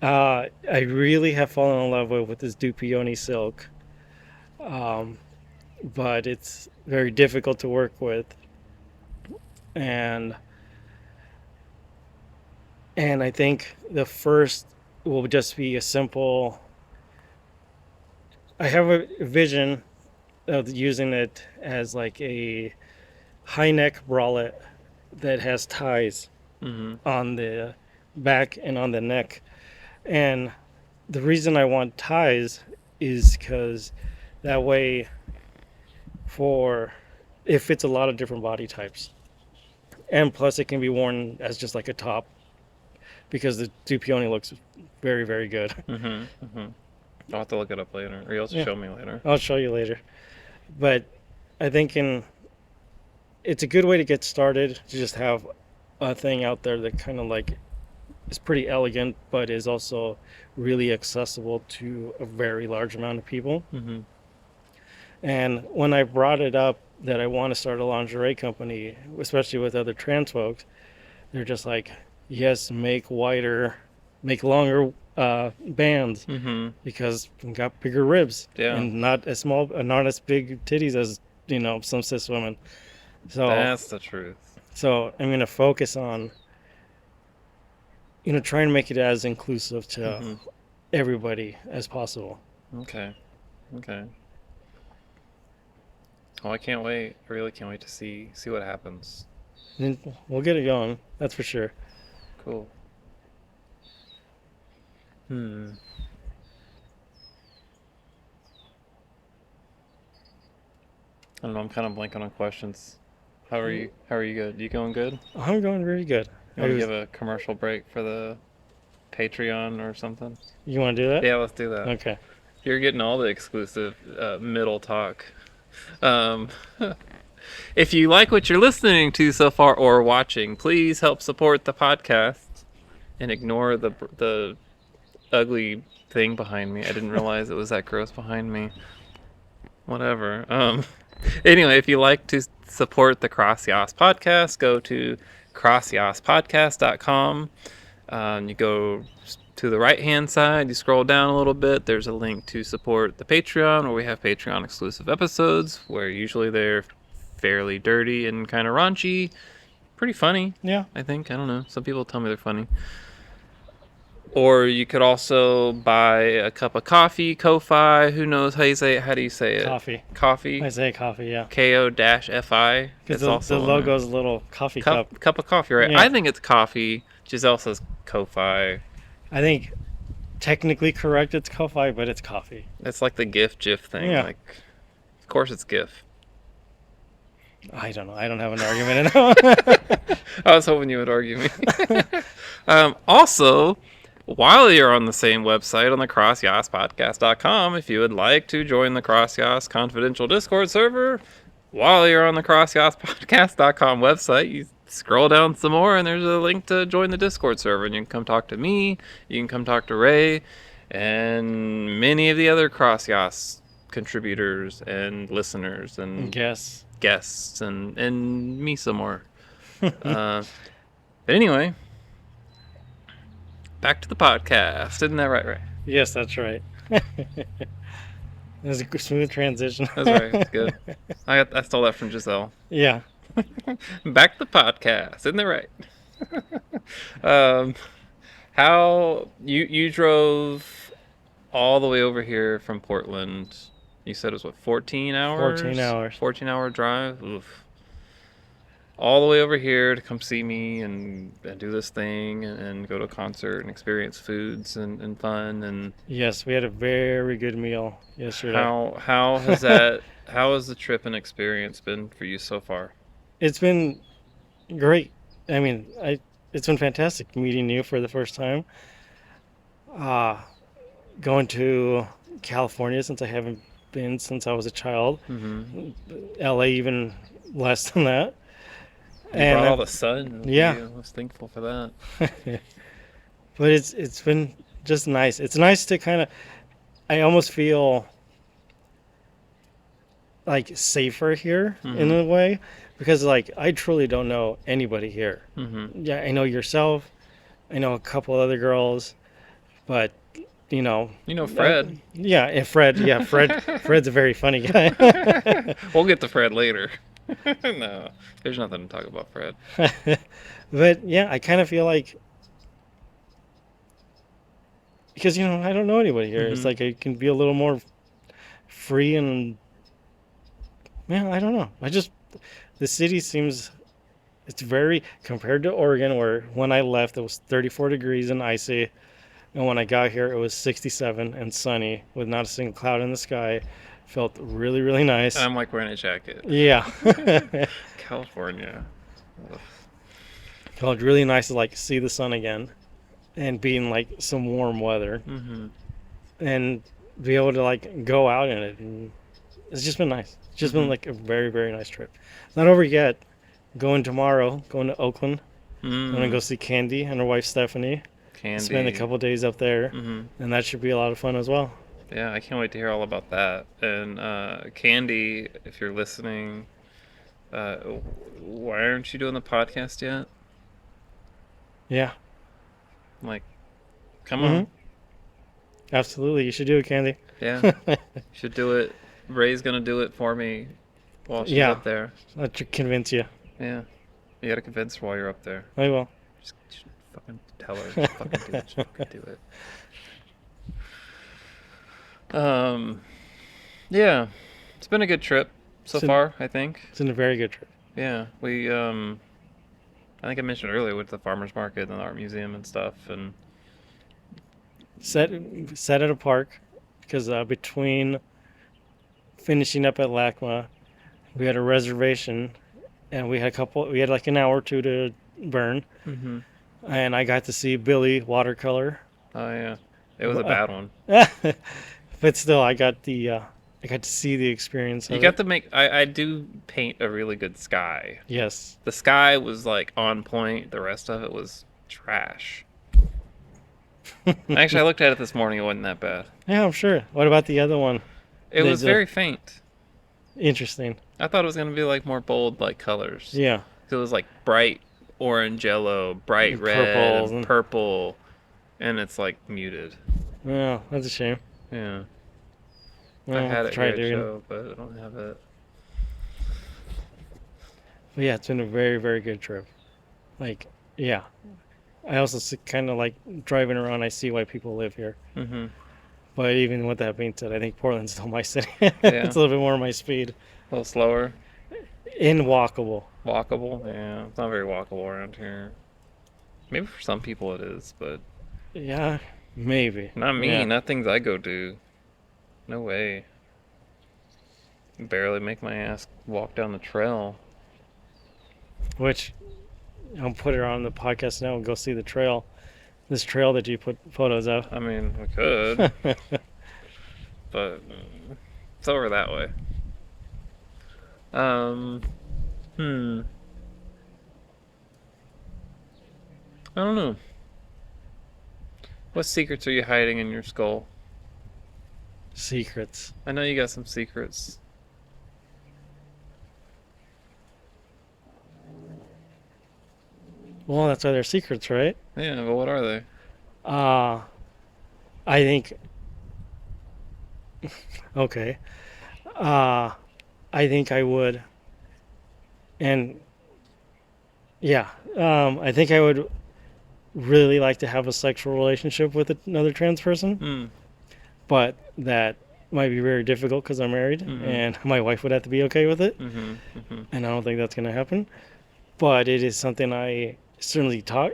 I really have fallen in love with this Dupioni silk, but it's very difficult to work with, and I think the first will just be a simple. I have a vision of using it as like a high neck bralette that has ties Mm-hmm. on the back and on the neck. And the reason I want ties is because that way it fits a lot of different body types. And plus it can be worn as just like a top because the Dupioni looks very, very good. Mm-hmm. Mm-hmm. I'll have to look it up later. Or you'll have to Yeah. show me later. I'll show you later. But I think it's a good way to get started to just have a thing out there that kind of like is pretty elegant, but is also really accessible to a very large amount of people. Mm-hmm. And when I brought it up that I want to start a lingerie company, especially with other trans folks, they're just like, yes, make longer bands Mm-hmm. because we got bigger ribs Yeah. and not as small, not as big titties as some cis women. So That's the truth. So I'm going to focus on, trying to make it as inclusive to everybody as possible. Okay. Okay. Oh, I can't wait. I really can't wait to see what happens. And we'll get it going. That's for sure. Cool. Hmm. I don't know. I'm kind of blanking on questions. How are you? How are you good? You going good? I'm going very good. You want to give a commercial break for the Patreon or something? You want to do that? Yeah, let's do that. Okay. You're getting all the exclusive middle talk. Um, if you like what you're listening to so far or watching, please help support the podcast and ignore the ugly thing behind me. I didn't realize it was that gross behind me. Whatever. Anyway, if you like to support the Curi-YAAS podcast, go to curi-yaaspodcast.com. You go to the right-hand side, you scroll down a little bit, there's a link to support the Patreon, where we have Patreon-exclusive episodes, where usually they're fairly dirty and kind of raunchy. Pretty funny, Yeah. I think. I don't know. Some people tell me they're funny. Or you could also buy a cup of coffee, Ko-Fi. Who knows how you say it? How do you say it? Coffee. Coffee. I say coffee, yeah. Ko-Fi. Because the logo's a little coffee cup. Cup of coffee, right? Yeah. I think it's coffee. Giselle says Ko-Fi. I think technically correct it's Ko-Fi, but it's coffee. It's like the GIF thing. Yeah. Like, of course it's GIF. I don't know. I don't have an argument at all. I was hoping you would argue me. Also, while you're on the same website, on the Curi-YAASpodcast.com, if you would like to join the Curi-YAAS confidential Discord server, while you're on the Curi-YAASpodcast.com website, you scroll down some more and there's a link to join the Discord server, and you can come talk to me, you can come talk to Ray, and many of the other Curi-YAAS contributors and listeners and guests and me some more. But anyway, back to the podcast. Isn't that right, Ray? Yes, that's right. It was a smooth transition. That's right. It's good. I stole that from Giselle. Yeah. Back to the podcast. Isn't that right? How you drove all the way over here from Portland? You said it was what, 14 hours? 14 hours. 14-hour drive. Oof. All the way over here to come see me and do this thing and go to a concert and experience foods and fun and. Yes, we had a very good meal yesterday. How has that? How has the trip and experience been for you so far? It's been great. I mean, it's been fantastic meeting you for the first time. Going to California since I haven't been since I was a child. Mm-hmm. LA even less than that. You brought all the sun. Yeah. I was thankful for that. But it's been just nice. It's nice to kind of, I almost feel like safer here in a way, because like I truly don't know anybody here. Mm-hmm. Yeah, I know yourself. I know a couple other girls, but You know Fred. and Fred. Yeah, Fred's a very funny guy. We'll get to Fred later. No, there's nothing to talk about Fred. But yeah, I kind of feel like, because I don't know anybody here. It's like I can be a little more free and, I don't know. The city seems, it's very, compared to Oregon, where when I left it was 34 degrees and icy, and when I got here it was 67 and sunny with not a single cloud in the sky. Felt really, really nice. I'm like wearing a jacket. Yeah. California. Ugh. Felt really nice to like see the sun again and be in like some warm weather and be able to like go out in it. And it's just been nice. It's just been like a very, very nice trip. Not over yet. Going tomorrow, going to Oakland. I'm going to go see Candy and her wife Stephanie. Candy. Spend a couple days up there. And that should be a lot of fun as well. Yeah, I can't wait to hear all about that. And Candy, if you're listening, why aren't you doing the podcast yet? Yeah. Like, come on. Absolutely. You should do it, Candy. Yeah. You should do it. Ray's going to do it for me while she's up there. That should convince you. Yeah. You gotta convince her while you're up there. I will. Just fucking tell her. Just fucking do it. Just fucking do it. Yeah. It's been a good trip so far, I think. It's been a very good trip. Yeah. We, I think I mentioned earlier, we went to the farmer's market and the art museum and stuff, and Set at a park because between finishing up at LACMA, we had a reservation, and we had like an hour or two to burn, and I got to see Billie watercolor. oh yeah, it was a bad one. But still, I got to see the experience of You got to make. I do paint a really good sky. Yes. The sky was like on point. The rest of it was trash. Actually, I looked at it this morning. It wasn't that bad. Yeah, I'm sure. What about the other one? It was very faint. Interesting. I thought it was gonna be like more bold, like colors. Yeah. It was like bright orange, yellow, bright And red, purple. and purple, and it's like muted. Oh, that's a shame. Yeah. Well, I had it try here to doing- show, but I don't have it. But yeah, it's been a very, very good trip. Like, yeah. I also kind of like driving around, I see why people live here. Mm-hmm. But even with that being said, I think Portland's still my city. It's a little bit more my speed. A little slower. In walkable. Walkable? Yeah, it's not very walkable around here. Maybe for some people it is, but Yeah, maybe. not me. Yeah. Not things I go do. No way. Barely make my ass walk down the trail. Which, I'll put it on the podcast now and go see the trail. This trail that you put photos of. I mean, we could, but it's over that way. I don't know. What secrets are you hiding in your skull? Secrets. I know you got some secrets. Well, that's why they're secrets, right? Yeah, but what are they? I think. Okay. I think I would. And yeah, I think I would really like to have a sexual relationship with another trans person, but that might be very difficult because I'm married and my wife would have to be okay with it. And I don't think that's going to happen. But it is something I certainly talk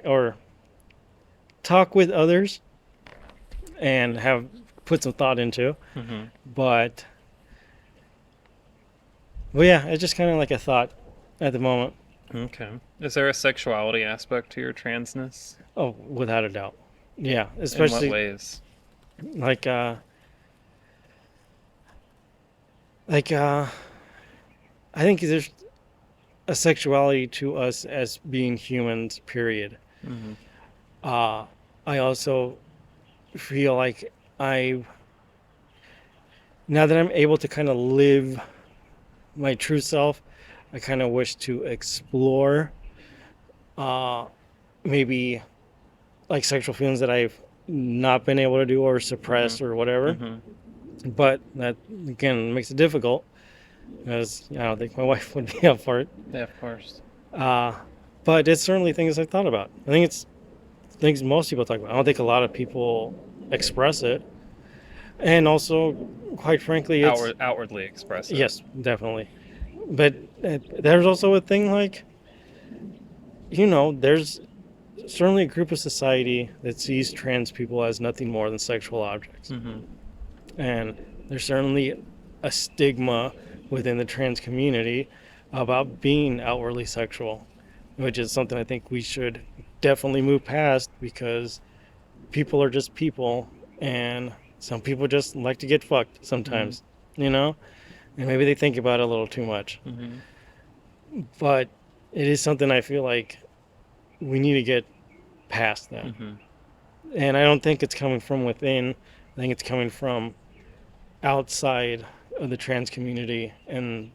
with others and have put some thought into. But yeah, it's just kind of like a thought at the moment. Okay. Is there a sexuality aspect to your transness? Oh, without a doubt. Yeah, In especially what ways? like I think there's a sexuality to us as being humans, period. I also feel like now that I'm able to kind of live my true self, I kind of wish to explore maybe like sexual feelings that I've not been able to do or suppress or whatever. But that, again, makes it difficult because I don't think my wife would be up for it. Yeah, of course. But it's certainly things I've thought about. I think it's things most people talk about. I don't think a lot of people express it. And also, quite frankly, it's... Outwardly express it. Yes, definitely. But there's also a thing like, there's certainly a group of society that sees trans people as nothing more than sexual objects. And there's certainly a stigma within the trans community about being outwardly sexual, which is something I think we should definitely move past because people are just people and some people just like to get fucked sometimes, and maybe they think about it a little too much. But it is something I feel like we need to get past that. And I don't think it's coming from within. I think it's coming from outside of the trans community and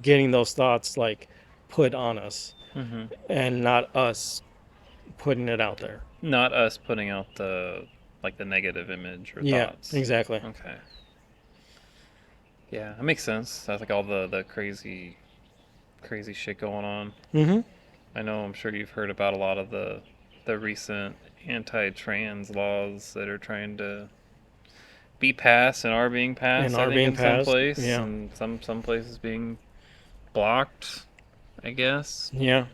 getting those thoughts like put on us and not us putting it out there. Not us putting out the negative image or thoughts. Yeah, exactly. Okay. Yeah, that makes sense. That's like all the crazy crazy shit going on. Mm-hmm. I'm sure you've heard about a lot of the recent anti-trans laws that are trying to be passed and are being And passed. I are think being in some passed. place, Yeah. and some places being blocked. I guess. Yeah.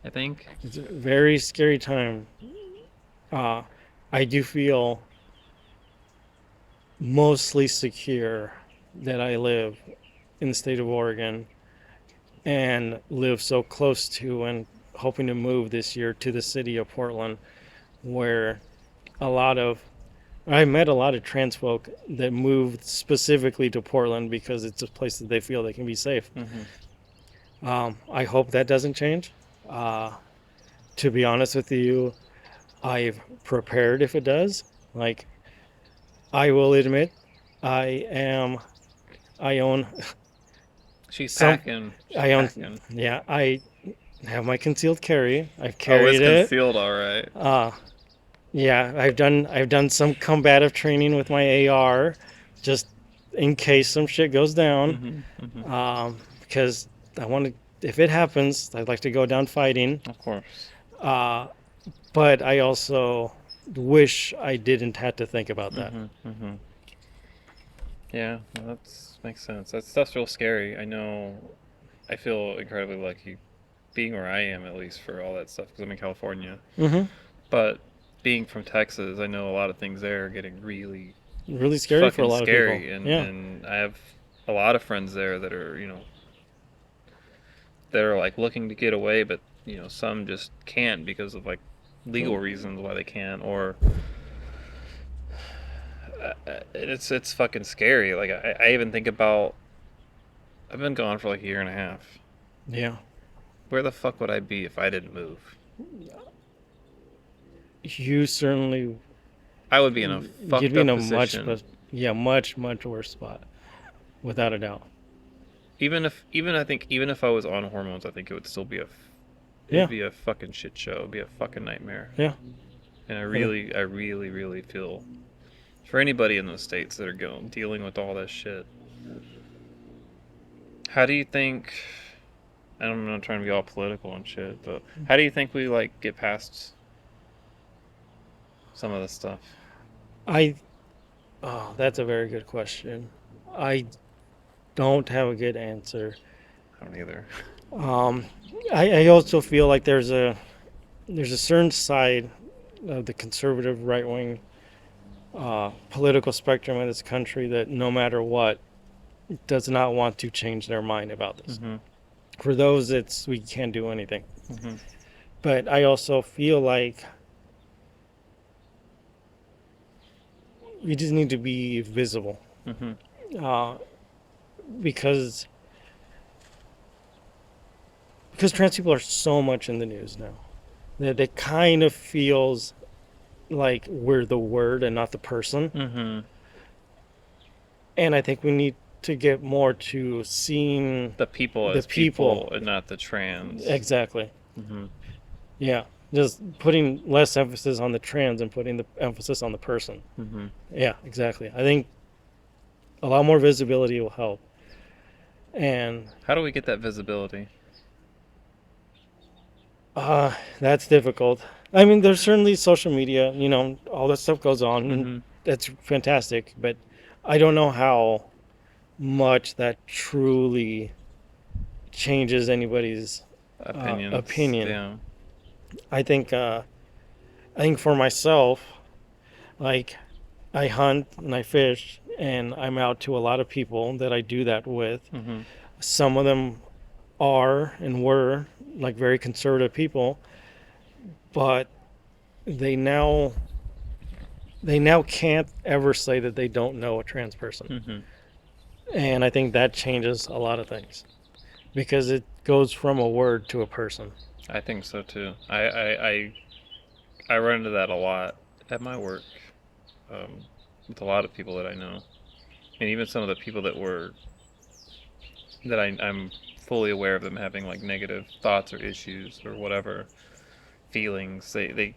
I think. It's a very scary time. Uh, I do feel mostly secure that I live in the state of Oregon and live so close to and hoping to move this year to the city of Portland, where a lot of I met a lot of trans folk that moved specifically to Portland because it's a place that they feel they can be safe. I hope that doesn't change. Uh, to be honest with you, I've prepared if it does. Like, I will admit, I am, I own She's some, packing. She's I own, packing. yeah, I have my concealed carry. I've Oh, it's carried it. concealed, all right. Yeah, I've done some combative training with my AR, just in case some shit goes down. Because I want to, if it happens, I'd like to go down fighting. Of course. But I also wish I didn't have to think about that. Yeah, well, that makes sense. That stuff's real scary. I know. I feel incredibly lucky being where I am, at least for all that stuff, because I'm in California. Mm-hmm. But being from Texas, I know a lot of things there are getting really Really scary for a fucking lot of scary, people. and Yeah. and I have a lot of friends there that are that are like looking to get away, but some just can't because of like legal reasons why they can't, or it's fucking scary. Like I even think about I've been gone for like a year and a half. Yeah. Where the fuck would I be if I didn't move? You certainly, I would be in a fucked you'd be in up a position. much worse spot, without a doubt. Even if I was on hormones, I think it would still be Yeah. it'd be a fucking shit show. It'd be a fucking nightmare. Yeah. And I really feel for anybody in those states that are dealing with all that shit. How do you think? I'm not trying to be all political and shit, but how do you think we like get past some of this stuff? Oh, that's a very good question. I don't have a good answer. I don't either. Um, I also feel like there's a certain side of the conservative right wing political spectrum in this country that no matter what does not want to change their mind about this. For those, we can't do anything. But I also feel like we just need to be visible, because trans people are so much in the news now that it kind of feels like we're the word and not the person. And I think we need to get more to seeing the people as people and not the trans. Exactly. Yeah, just putting less emphasis on the trans and putting the emphasis on the person. Yeah, exactly. I think a lot more visibility will help. And how do we get that visibility? That's difficult. I mean, there's certainly social media, all that stuff goes on, and that's fantastic, but I don't know how much that truly changes anybody's opinion. Yeah. I think for myself, like, I hunt and I fish and I'm out to a lot of people that I do that with. Some of them are and were like very conservative people, but they now can't ever say that they don't know a trans person. And I think that changes a lot of things because it goes from a word to a person. I think so too. I run into that a lot at my work, with a lot of people that I know, and even some of the people I'm fully aware of them having like negative thoughts or issues or whatever feelings. They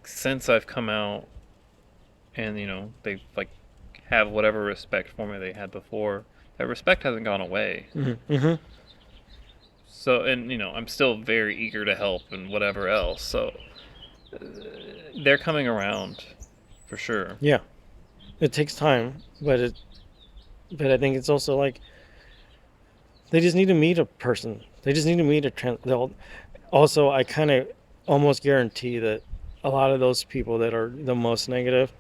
since I've come out, and they like have whatever respect for me they had before. That respect hasn't gone away. So, and I'm still very eager to help and whatever else. So, they're coming around for sure. Yeah, it takes time, but I think it's also like they just need to meet a person. They just need to meet a trans. Also, I kind of almost guarantee that a lot of those people that are the most negative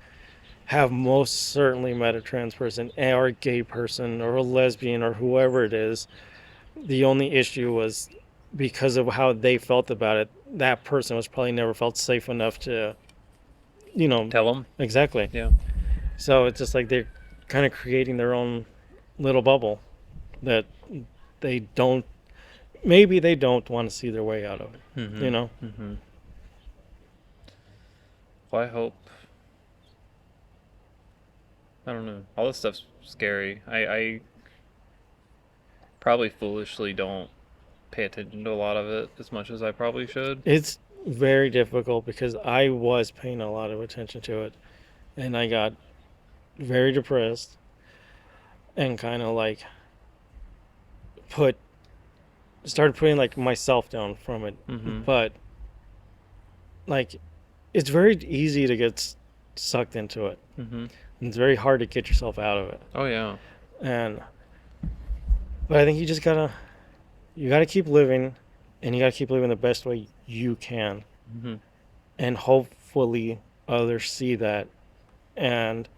have most certainly met a trans person or a gay person or a lesbian or whoever it is. The only issue was because of how they felt about it. That person was probably never felt safe enough to, Tell them. exactly. Yeah. So it's just like they're kind of creating their own little bubble that they don't, maybe they don't want to see their way out of it, Mm-hmm. Well, I hope. I don't know. All this stuff's scary. I probably foolishly don't pay attention to a lot of it as much as I probably should. It's very difficult because I was paying a lot of attention to it and I got very depressed and kind of like started putting like myself down from it. Mm-hmm. But like it's very easy to get sucked into it. Mm-hmm. And it's very hard to get yourself out of it. Oh yeah. But I think you gotta keep living, and you gotta keep living the best way you can, Mm-hmm. and hopefully others see that, and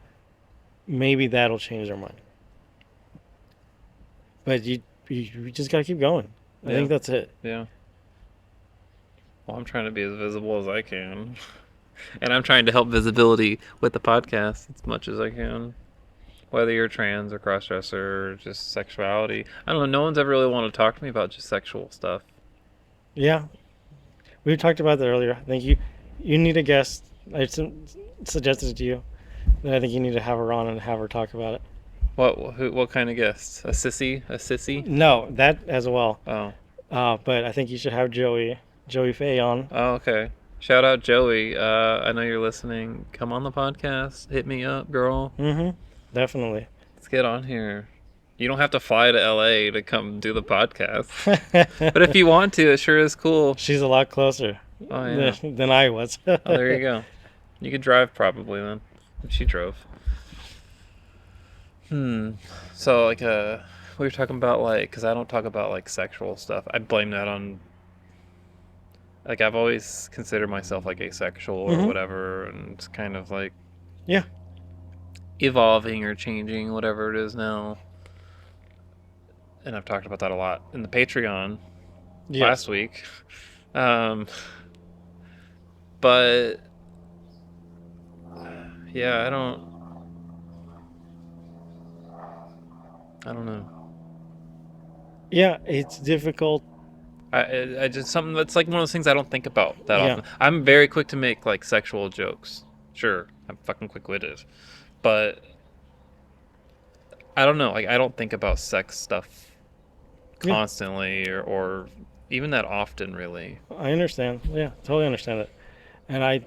maybe that'll change their mind. But you just gotta keep going. I Yeah. think that's it. Yeah. Well, I'm trying to be as visible as I can. And I'm trying to help visibility with the podcast as much as I can. Whether you're trans or crossdresser or just sexuality. I don't know. No one's ever really wanted to talk to me about just sexual stuff. Yeah, we talked about that earlier. I think you need a guest. I suggested it to you that I think you need to have her on and have her talk about it. What kind of guest? A sissy? A sissy? No, that as well. Oh. But I think you should have Joey Faye on. Oh, okay. Shout out Joey. I know you're listening. Come on the podcast. Hit me up, girl. Mm-hmm. Definitely. Let's get on here. You don't have to fly to LA to come do the podcast. But if you want to, it sure is cool. She's a lot closer Oh, yeah. than I was. Oh, there you go. You could drive probably then. If she drove. So, like, we were talking about, like, because I don't talk about, like, sexual stuff. I blame that on, like, I've always considered myself, like, asexual or Mhm. whatever, and it's kind of, like, Yeah. evolving or changing, whatever it is now. And I've talked about that a lot in the Patreon Yeah. last week. But yeah, I don't know. Yeah, it's difficult. I just something that's like one of those things I don't think about that Yeah. often. I'm very quick to make like sexual jokes. Sure, I'm fucking quick-witted, but I don't know. Like I don't think about sex stuff Yeah. constantly or even that often, really. I understand. Yeah, totally understand it. And I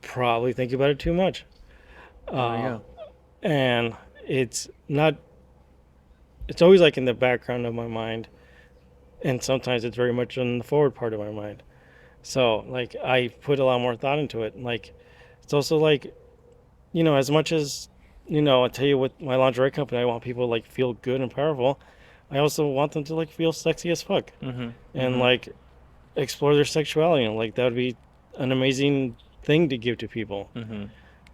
probably think about it too much. There you go. And it's not, it's always like in the background of my mind. And sometimes it's very much in the forward part of my mind. So, like, I put a lot more thought into it. Like, it's also like, as much as, I tell you with my lingerie company, I want people to, like, feel good and powerful. I also want them to, like, feel sexy as fuck. Mm-hmm. And, like, explore their sexuality. And, like, that would be an amazing thing to give to people. Mm-hmm.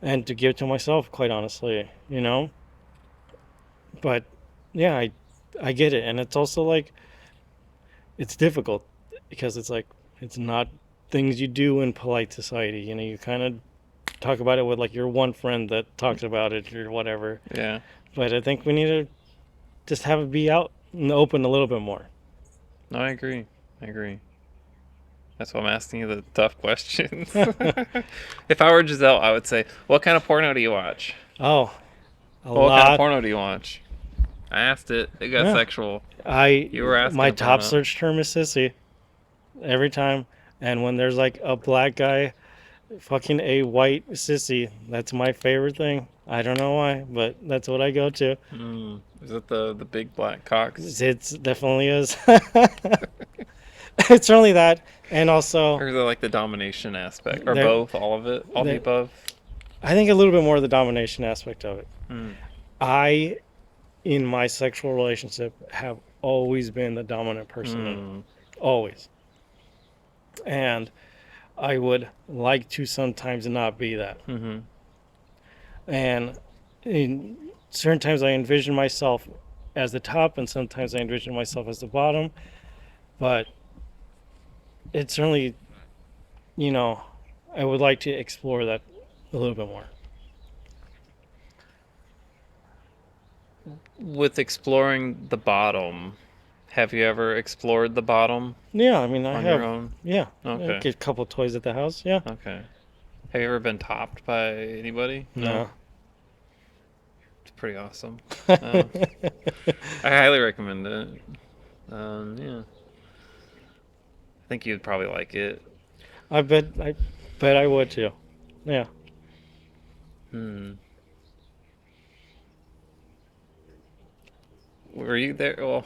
And to give to myself, quite honestly, But, yeah, I get it. And it's also, like, it's difficult because it's, like, it's not things you do in polite society. You kind of talk about it with, like, your one friend that talks about it or whatever. Yeah. But I think we need to just have it be out and open a little bit more. No, I agree. That's why I'm asking you the tough questions. If I were Giselle, I would say, what kind of porno do you watch? Oh, What kind of porno do you watch? I asked it. It got Yeah. sexual. You were asking my about top it. search term is sissy. Every time. And when there's like a black guy fucking a white sissy, that's my favorite thing. I don't know why, but that's what I go to. Is it the big black cocks? It definitely is. It's certainly that, and also Or is it like the domination aspect? Or there, both? All of it? All the there, above? I think a little bit more of the domination aspect of it. Mm. I, in my sexual relationship, have always been the dominant person in it. Mm. Always. And I would like to sometimes not be that. Mm-hmm. And in certain times I envision myself as the top, and sometimes I envision myself as the bottom. But it's certainly, I would like to explore that a little bit more. With exploring the bottom, have you ever explored the bottom Yeah, I mean, I on have, your own? yeah, Okay. get a couple toys at the house. Yeah. Okay. Have you ever been topped by anybody? No. It's pretty awesome. I highly recommend it. Yeah. I think you'd probably like it. I bet I would too. Yeah. Hmm. Were you there? Well,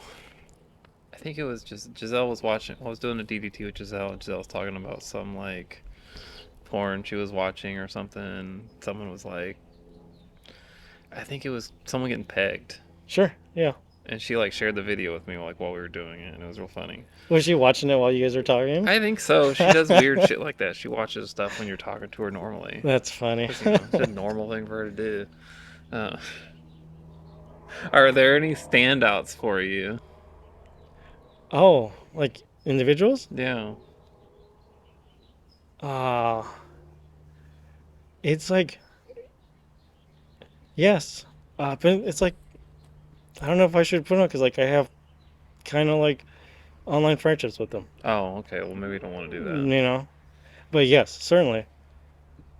I think it was just Giselle was watching. I was doing a DDT with Giselle, and Giselle was talking about some like porn she was watching or something. And someone was like, I think it was someone getting pegged, Sure. Yeah. and she like shared the video with me like while we were doing it, and it was real funny. Was she watching it while you guys were talking? I think so. She does weird shit like that. She watches stuff when you're talking to her normally. That's funny. It's a normal thing for her to do. Uh, are there any standouts for you? Oh, like individuals? Yeah. Uh it's like yes. But it's like I don't know if I should put on because like I have kind of like online friendships with them, Oh, okay. Well, maybe you don't want to do that. you know. But yes, certainly.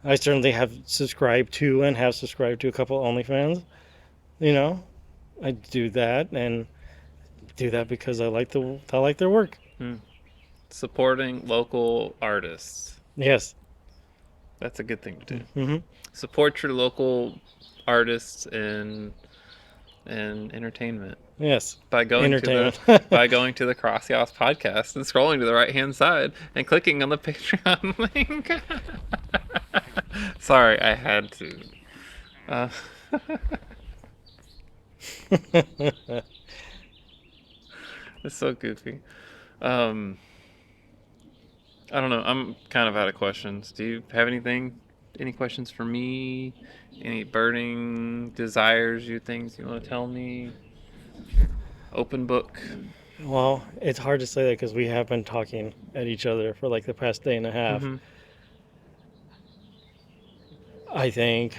I certainly have subscribed to and have subscribed to a couple OnlyFans. You know, I do that and do that because I like their work. Hmm. Supporting local artists. Yes. That's a good thing to do. Mm-hmm. Support your local artists and entertainment Yes. by going to Entertainment. the Curi-YAAS podcast and scrolling to the right hand side and clicking on the Patreon link. Sorry, I had to. Uh, it's so goofy. Um, I don't know. I'm kind of out of questions. Do you have any questions for me? Any burning desires, things you want to tell me? Open book. Well, it's hard to say that because we have been talking at each other for like the past day and a half. Mm-hmm. I think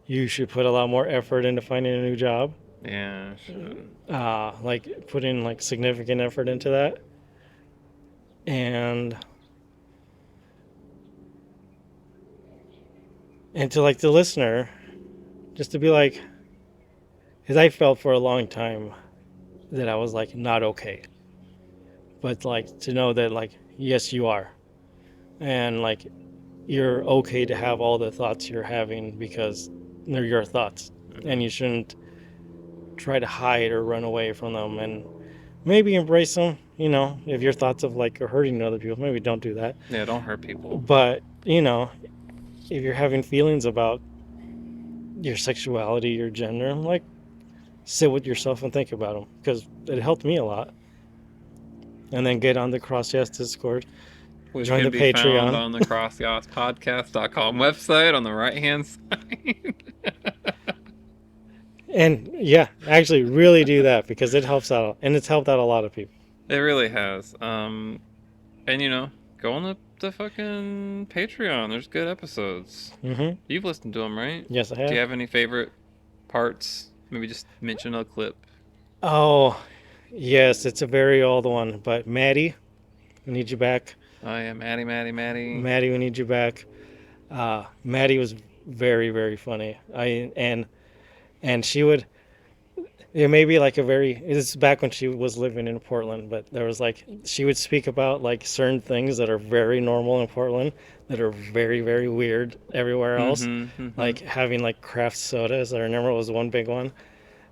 you should put a lot more effort into finding a new job. Yeah, should. Like put in like significant effort into that. And to like the listener, just to be like, because I felt for a long time that I was like not okay. But like to know that like, yes, you are. And like you're okay to have all the thoughts you're having because they're your thoughts. And you shouldn't try to hide or run away from them and maybe embrace them, if your thoughts of like are hurting other people, maybe don't do that. Yeah, don't hurt people. But, if you're having feelings about your sexuality, your gender, like sit with yourself and think about them because it helped me a lot. And then get on the Curi-YAAS Discord. Which Join can the be Patreon. found on the Curi-YAASpodcast.com website on the right-hand side. And yeah, actually really do that because it helps out and it's helped out a lot of people. It really has. And go on the fucking Patreon. There's good episodes. Mm-hmm. You've listened to them, right? Yes, I have. Do you have any favorite parts? Maybe just mention a clip. Oh, yes, it's a very old one, but Maddie, we need you back. Oh yeah, Maddie. Maddie, we need you back. Maddie was very, very funny. And she would, it may be like it's back when she was living in Portland, but there was like, she would speak about like certain things that are very normal in Portland that are very, very weird everywhere else. Mm-hmm. Like having like craft sodas, I remember was one big one,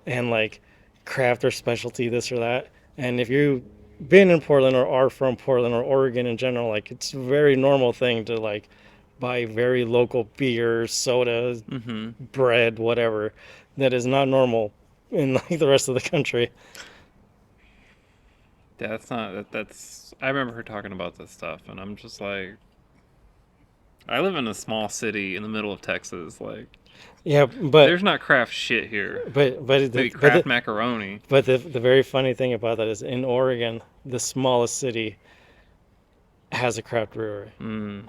and like craft or specialty this or that. And if you been in Portland or are from Portland or Oregon in general, like it's a very normal thing to like buy very local beer, sodas, Mm-hmm. bread, whatever. That is not normal in like the rest of the country. Yeah, that's not that's. I remember her talking about this stuff, and I'm just like, I live in a small city in the middle of Texas. Like, Yeah, there's not craft shit here. Maybe craft macaroni. but the very funny thing about that is in Oregon, the smallest city has a craft brewery. Mm.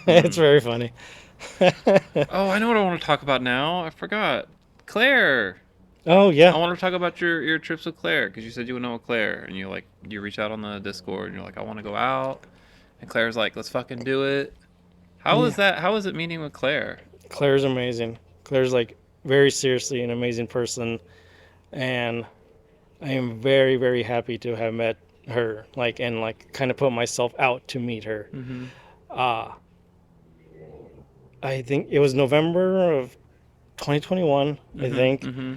It's Mm. very funny. Oh, I know what I want to talk about now. I forgot. Claire. Oh I yeah, want to talk about your trips with Claire because you said you would know Claire, and you reach out on the Discord, and you're like, I want to go out, and Claire's like, let's fucking do it. How is yeah. that? How is it meeting with Claire? Claire's amazing. Claire's like very seriously an amazing person, and I am very very happy to have met her. Like and like kind of put myself out to meet her. Mm-hmm. Uh I think it was November of 2021. I Mm-hmm. think, Mm-hmm.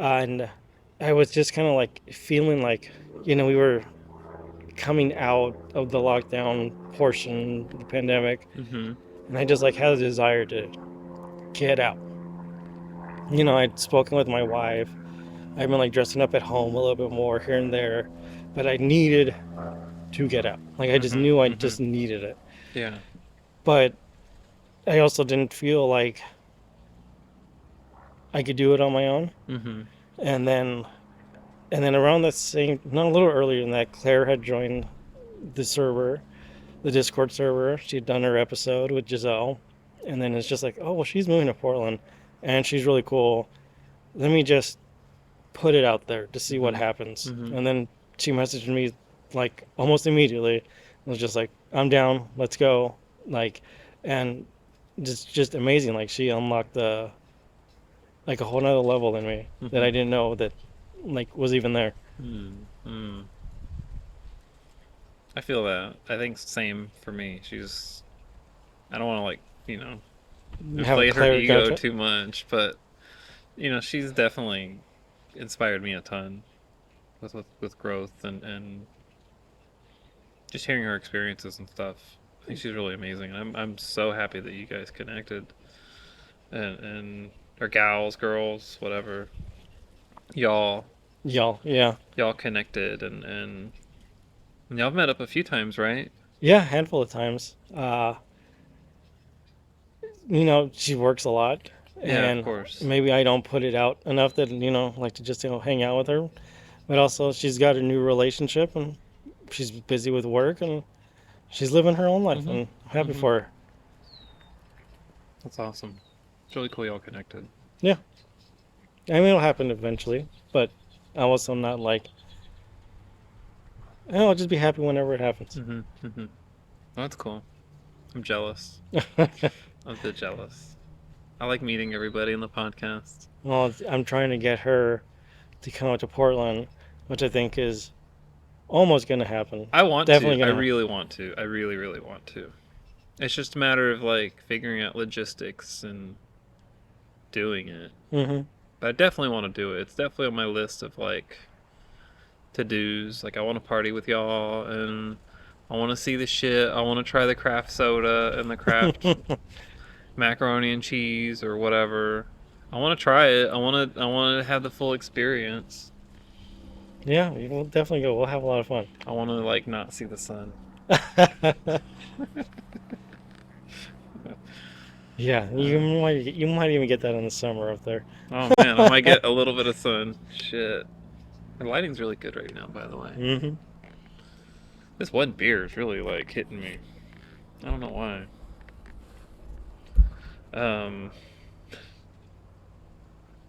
and I was just kind of like feeling like we were coming out of the lockdown portion of the pandemic, Mm-hmm. and I just like had a desire to get out. I'd spoken with my wife. I've been like dressing up at home a little bit more here and there, but I needed to get out. Like I just knew I Mm-hmm. Mm-hmm. just needed it. Yeah. But I also didn't feel like I could do it on my own. Mm-hmm. And then around that same, not a little earlier than that, Claire had joined the server, the Discord server. She'd done her episode with Giselle. And then it's just like, oh, well, she's moving to Portland and she's really cool. Let me just put it out there to see what Mm-hmm. happens. Mm-hmm. And then she messaged me like almost immediately. It was just like, I'm down, let's go. Like, and just amazing. Like she unlocked like a whole nother level in me that I didn't know that like was even there. Mm-hmm. I feel that. I think same for me. She's. I don't want to Have a inflate her Claire ego gotcha. too much, but she's definitely inspired me a ton with growth and just hearing her experiences and stuff. I think she's really amazing. I'm so happy that you guys connected and or gals, girls, whatever. Y'all Yeah. y'all connected and y'all have met up a few times, right? Yeah, a handful of times. She works a lot, Yeah, of and course. maybe I don't put it out enough that like to just hang out with her. But also, she's got a new relationship, and she's busy with work, and she's living her own life, Mhm. and I'm happy Mhm. for her. That's awesome. It's really cool y'all connected. Yeah, I mean it'll happen eventually, but I also not like. I'll just be happy whenever it happens. Mhm. Mhm. Oh, that's cool. I'm jealous. I'm a bit jealous. I like meeting everybody in the podcast. Well, I'm trying to get her to come out to Portland, which I think is almost gonna happen. I want to. Definitely I gonna happen. really want to. I really, really want to. It's just a matter of figuring out logistics and doing it. Hmm. But I definitely want to do it. It's definitely on my list of to dos. Like I want to party with y'all and I want to see the shit. I want to try the craft soda and the craft macaroni and cheese or whatever. I want to try it. I want to have the full experience. Yeah, we'll definitely go. We'll have a lot of fun. I want to not see the sun. Yeah, you might even get that in the summer up there. Oh man, I might get a little bit of sun. Shit. The lighting's really good right now, by the way. Hmm. This one beer is really hitting me. I don't know why. Um,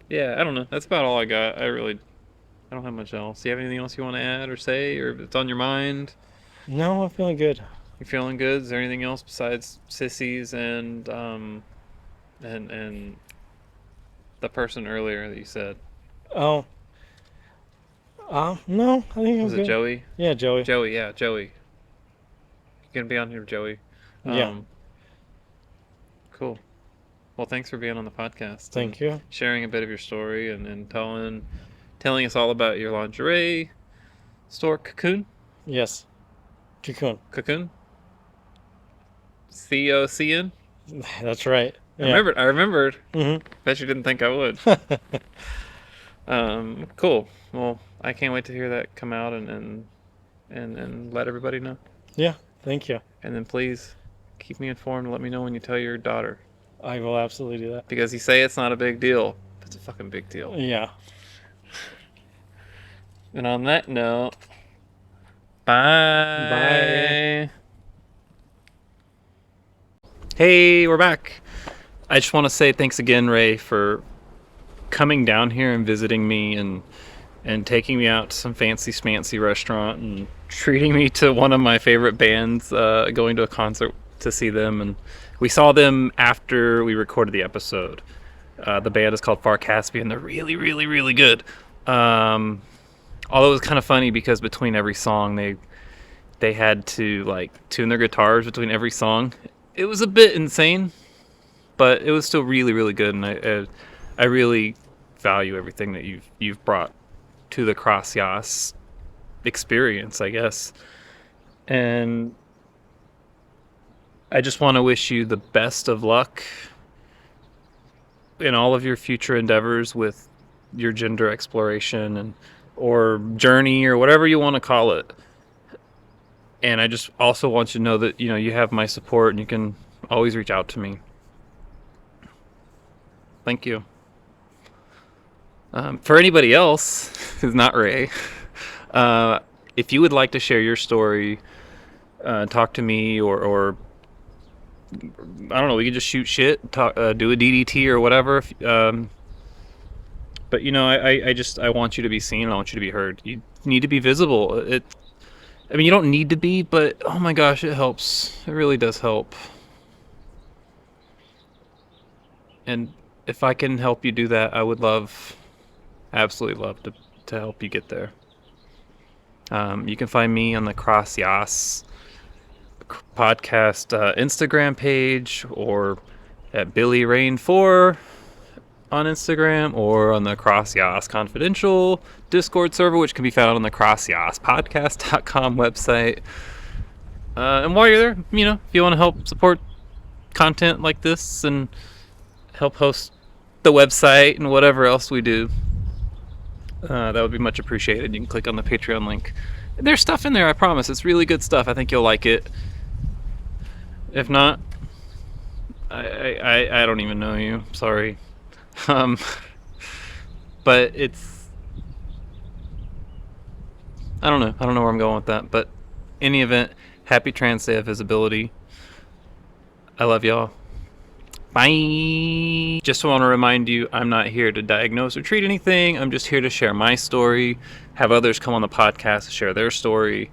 yeah, I don't know. That's about all I got. I don't have much else. You have anything else you want to add or say, or if it's on your mind? No, I'm feeling good. You feeling good? Is there anything else besides sissies and the person earlier that you said? Oh, no, I think I'm Was it good. Joey? Yeah, Joey. Joey, yeah, Joey. You gonna be on here, Joey? Yeah, Um, cool. Well, thanks for being on the podcast and thank you. sharing a bit of your story and telling us all about your lingerie store Cocoon. Yes. Cocoon. Cocoon? COCN? That's right. I remembered. Hmm. Bet you didn't think I would. Cool. Well, I can't wait to hear that come out and let everybody know. Yeah. Thank you. And then please keep me informed and let me know when you tell your daughter. I will absolutely do that. Because you say it's not a big deal. It's a fucking big deal. Yeah. And on that note, bye. Bye. Hey, we're back. I just want to say thanks again, Ray, for coming down here and visiting me and taking me out to some fancy schmancy restaurant and treating me to one of my favorite bands, going to a concert to see them. And we saw them after we recorded the episode. The band is called Far Caspian. They're really, really, really good. Although it was kind of funny because between every song they had to like tune their guitars between every song. It was a bit insane, but it was still really, really good, and I really value everything that you've brought to the Curi-YAAS experience, I guess. And I just want to wish you the best of luck in all of your future endeavors with your gender exploration and or journey or whatever you want to call it. And I just also want you to know that, you know, you have my support and you can always reach out to me. Thank you. For anybody else who's not Ray, if you would like to share your story, talk to me, or I don't know, we could just shoot shit, talk, do a DDT or whatever. But you know, I want you to be seen. I want you to be heard. You need to be visible. I mean, you don't need to be, but oh my gosh, it helps. It really does help. And if I can help you do that, I would absolutely love to help you get there. You can find me on the Curi-YAAS podcast Instagram page, or at Billie Rain 4 on Instagram, or on the Curi-YAAS Confidential Discord server, which can be found on the Curi-YAASpodcast.com website. And while you're there, you know, if you want to help support content like this and help host the website and whatever else we do, that would be much appreciated. You can click on the Patreon link. There's stuff in there, I promise. It's really good stuff. I think you'll like it. If not, I don't even know you. Sorry. But it's, I don't know where I'm going with that. But in any event, happy Trans Day of Visibility. I love y'all. Bye. Just want to remind you, I'm not here to diagnose or treat anything. I'm just here to share my story, have others come on the podcast to share their story,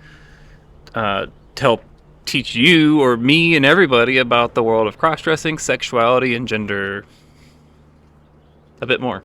to help teach you or me and everybody about the world of cross-dressing, sexuality, and gender a bit more.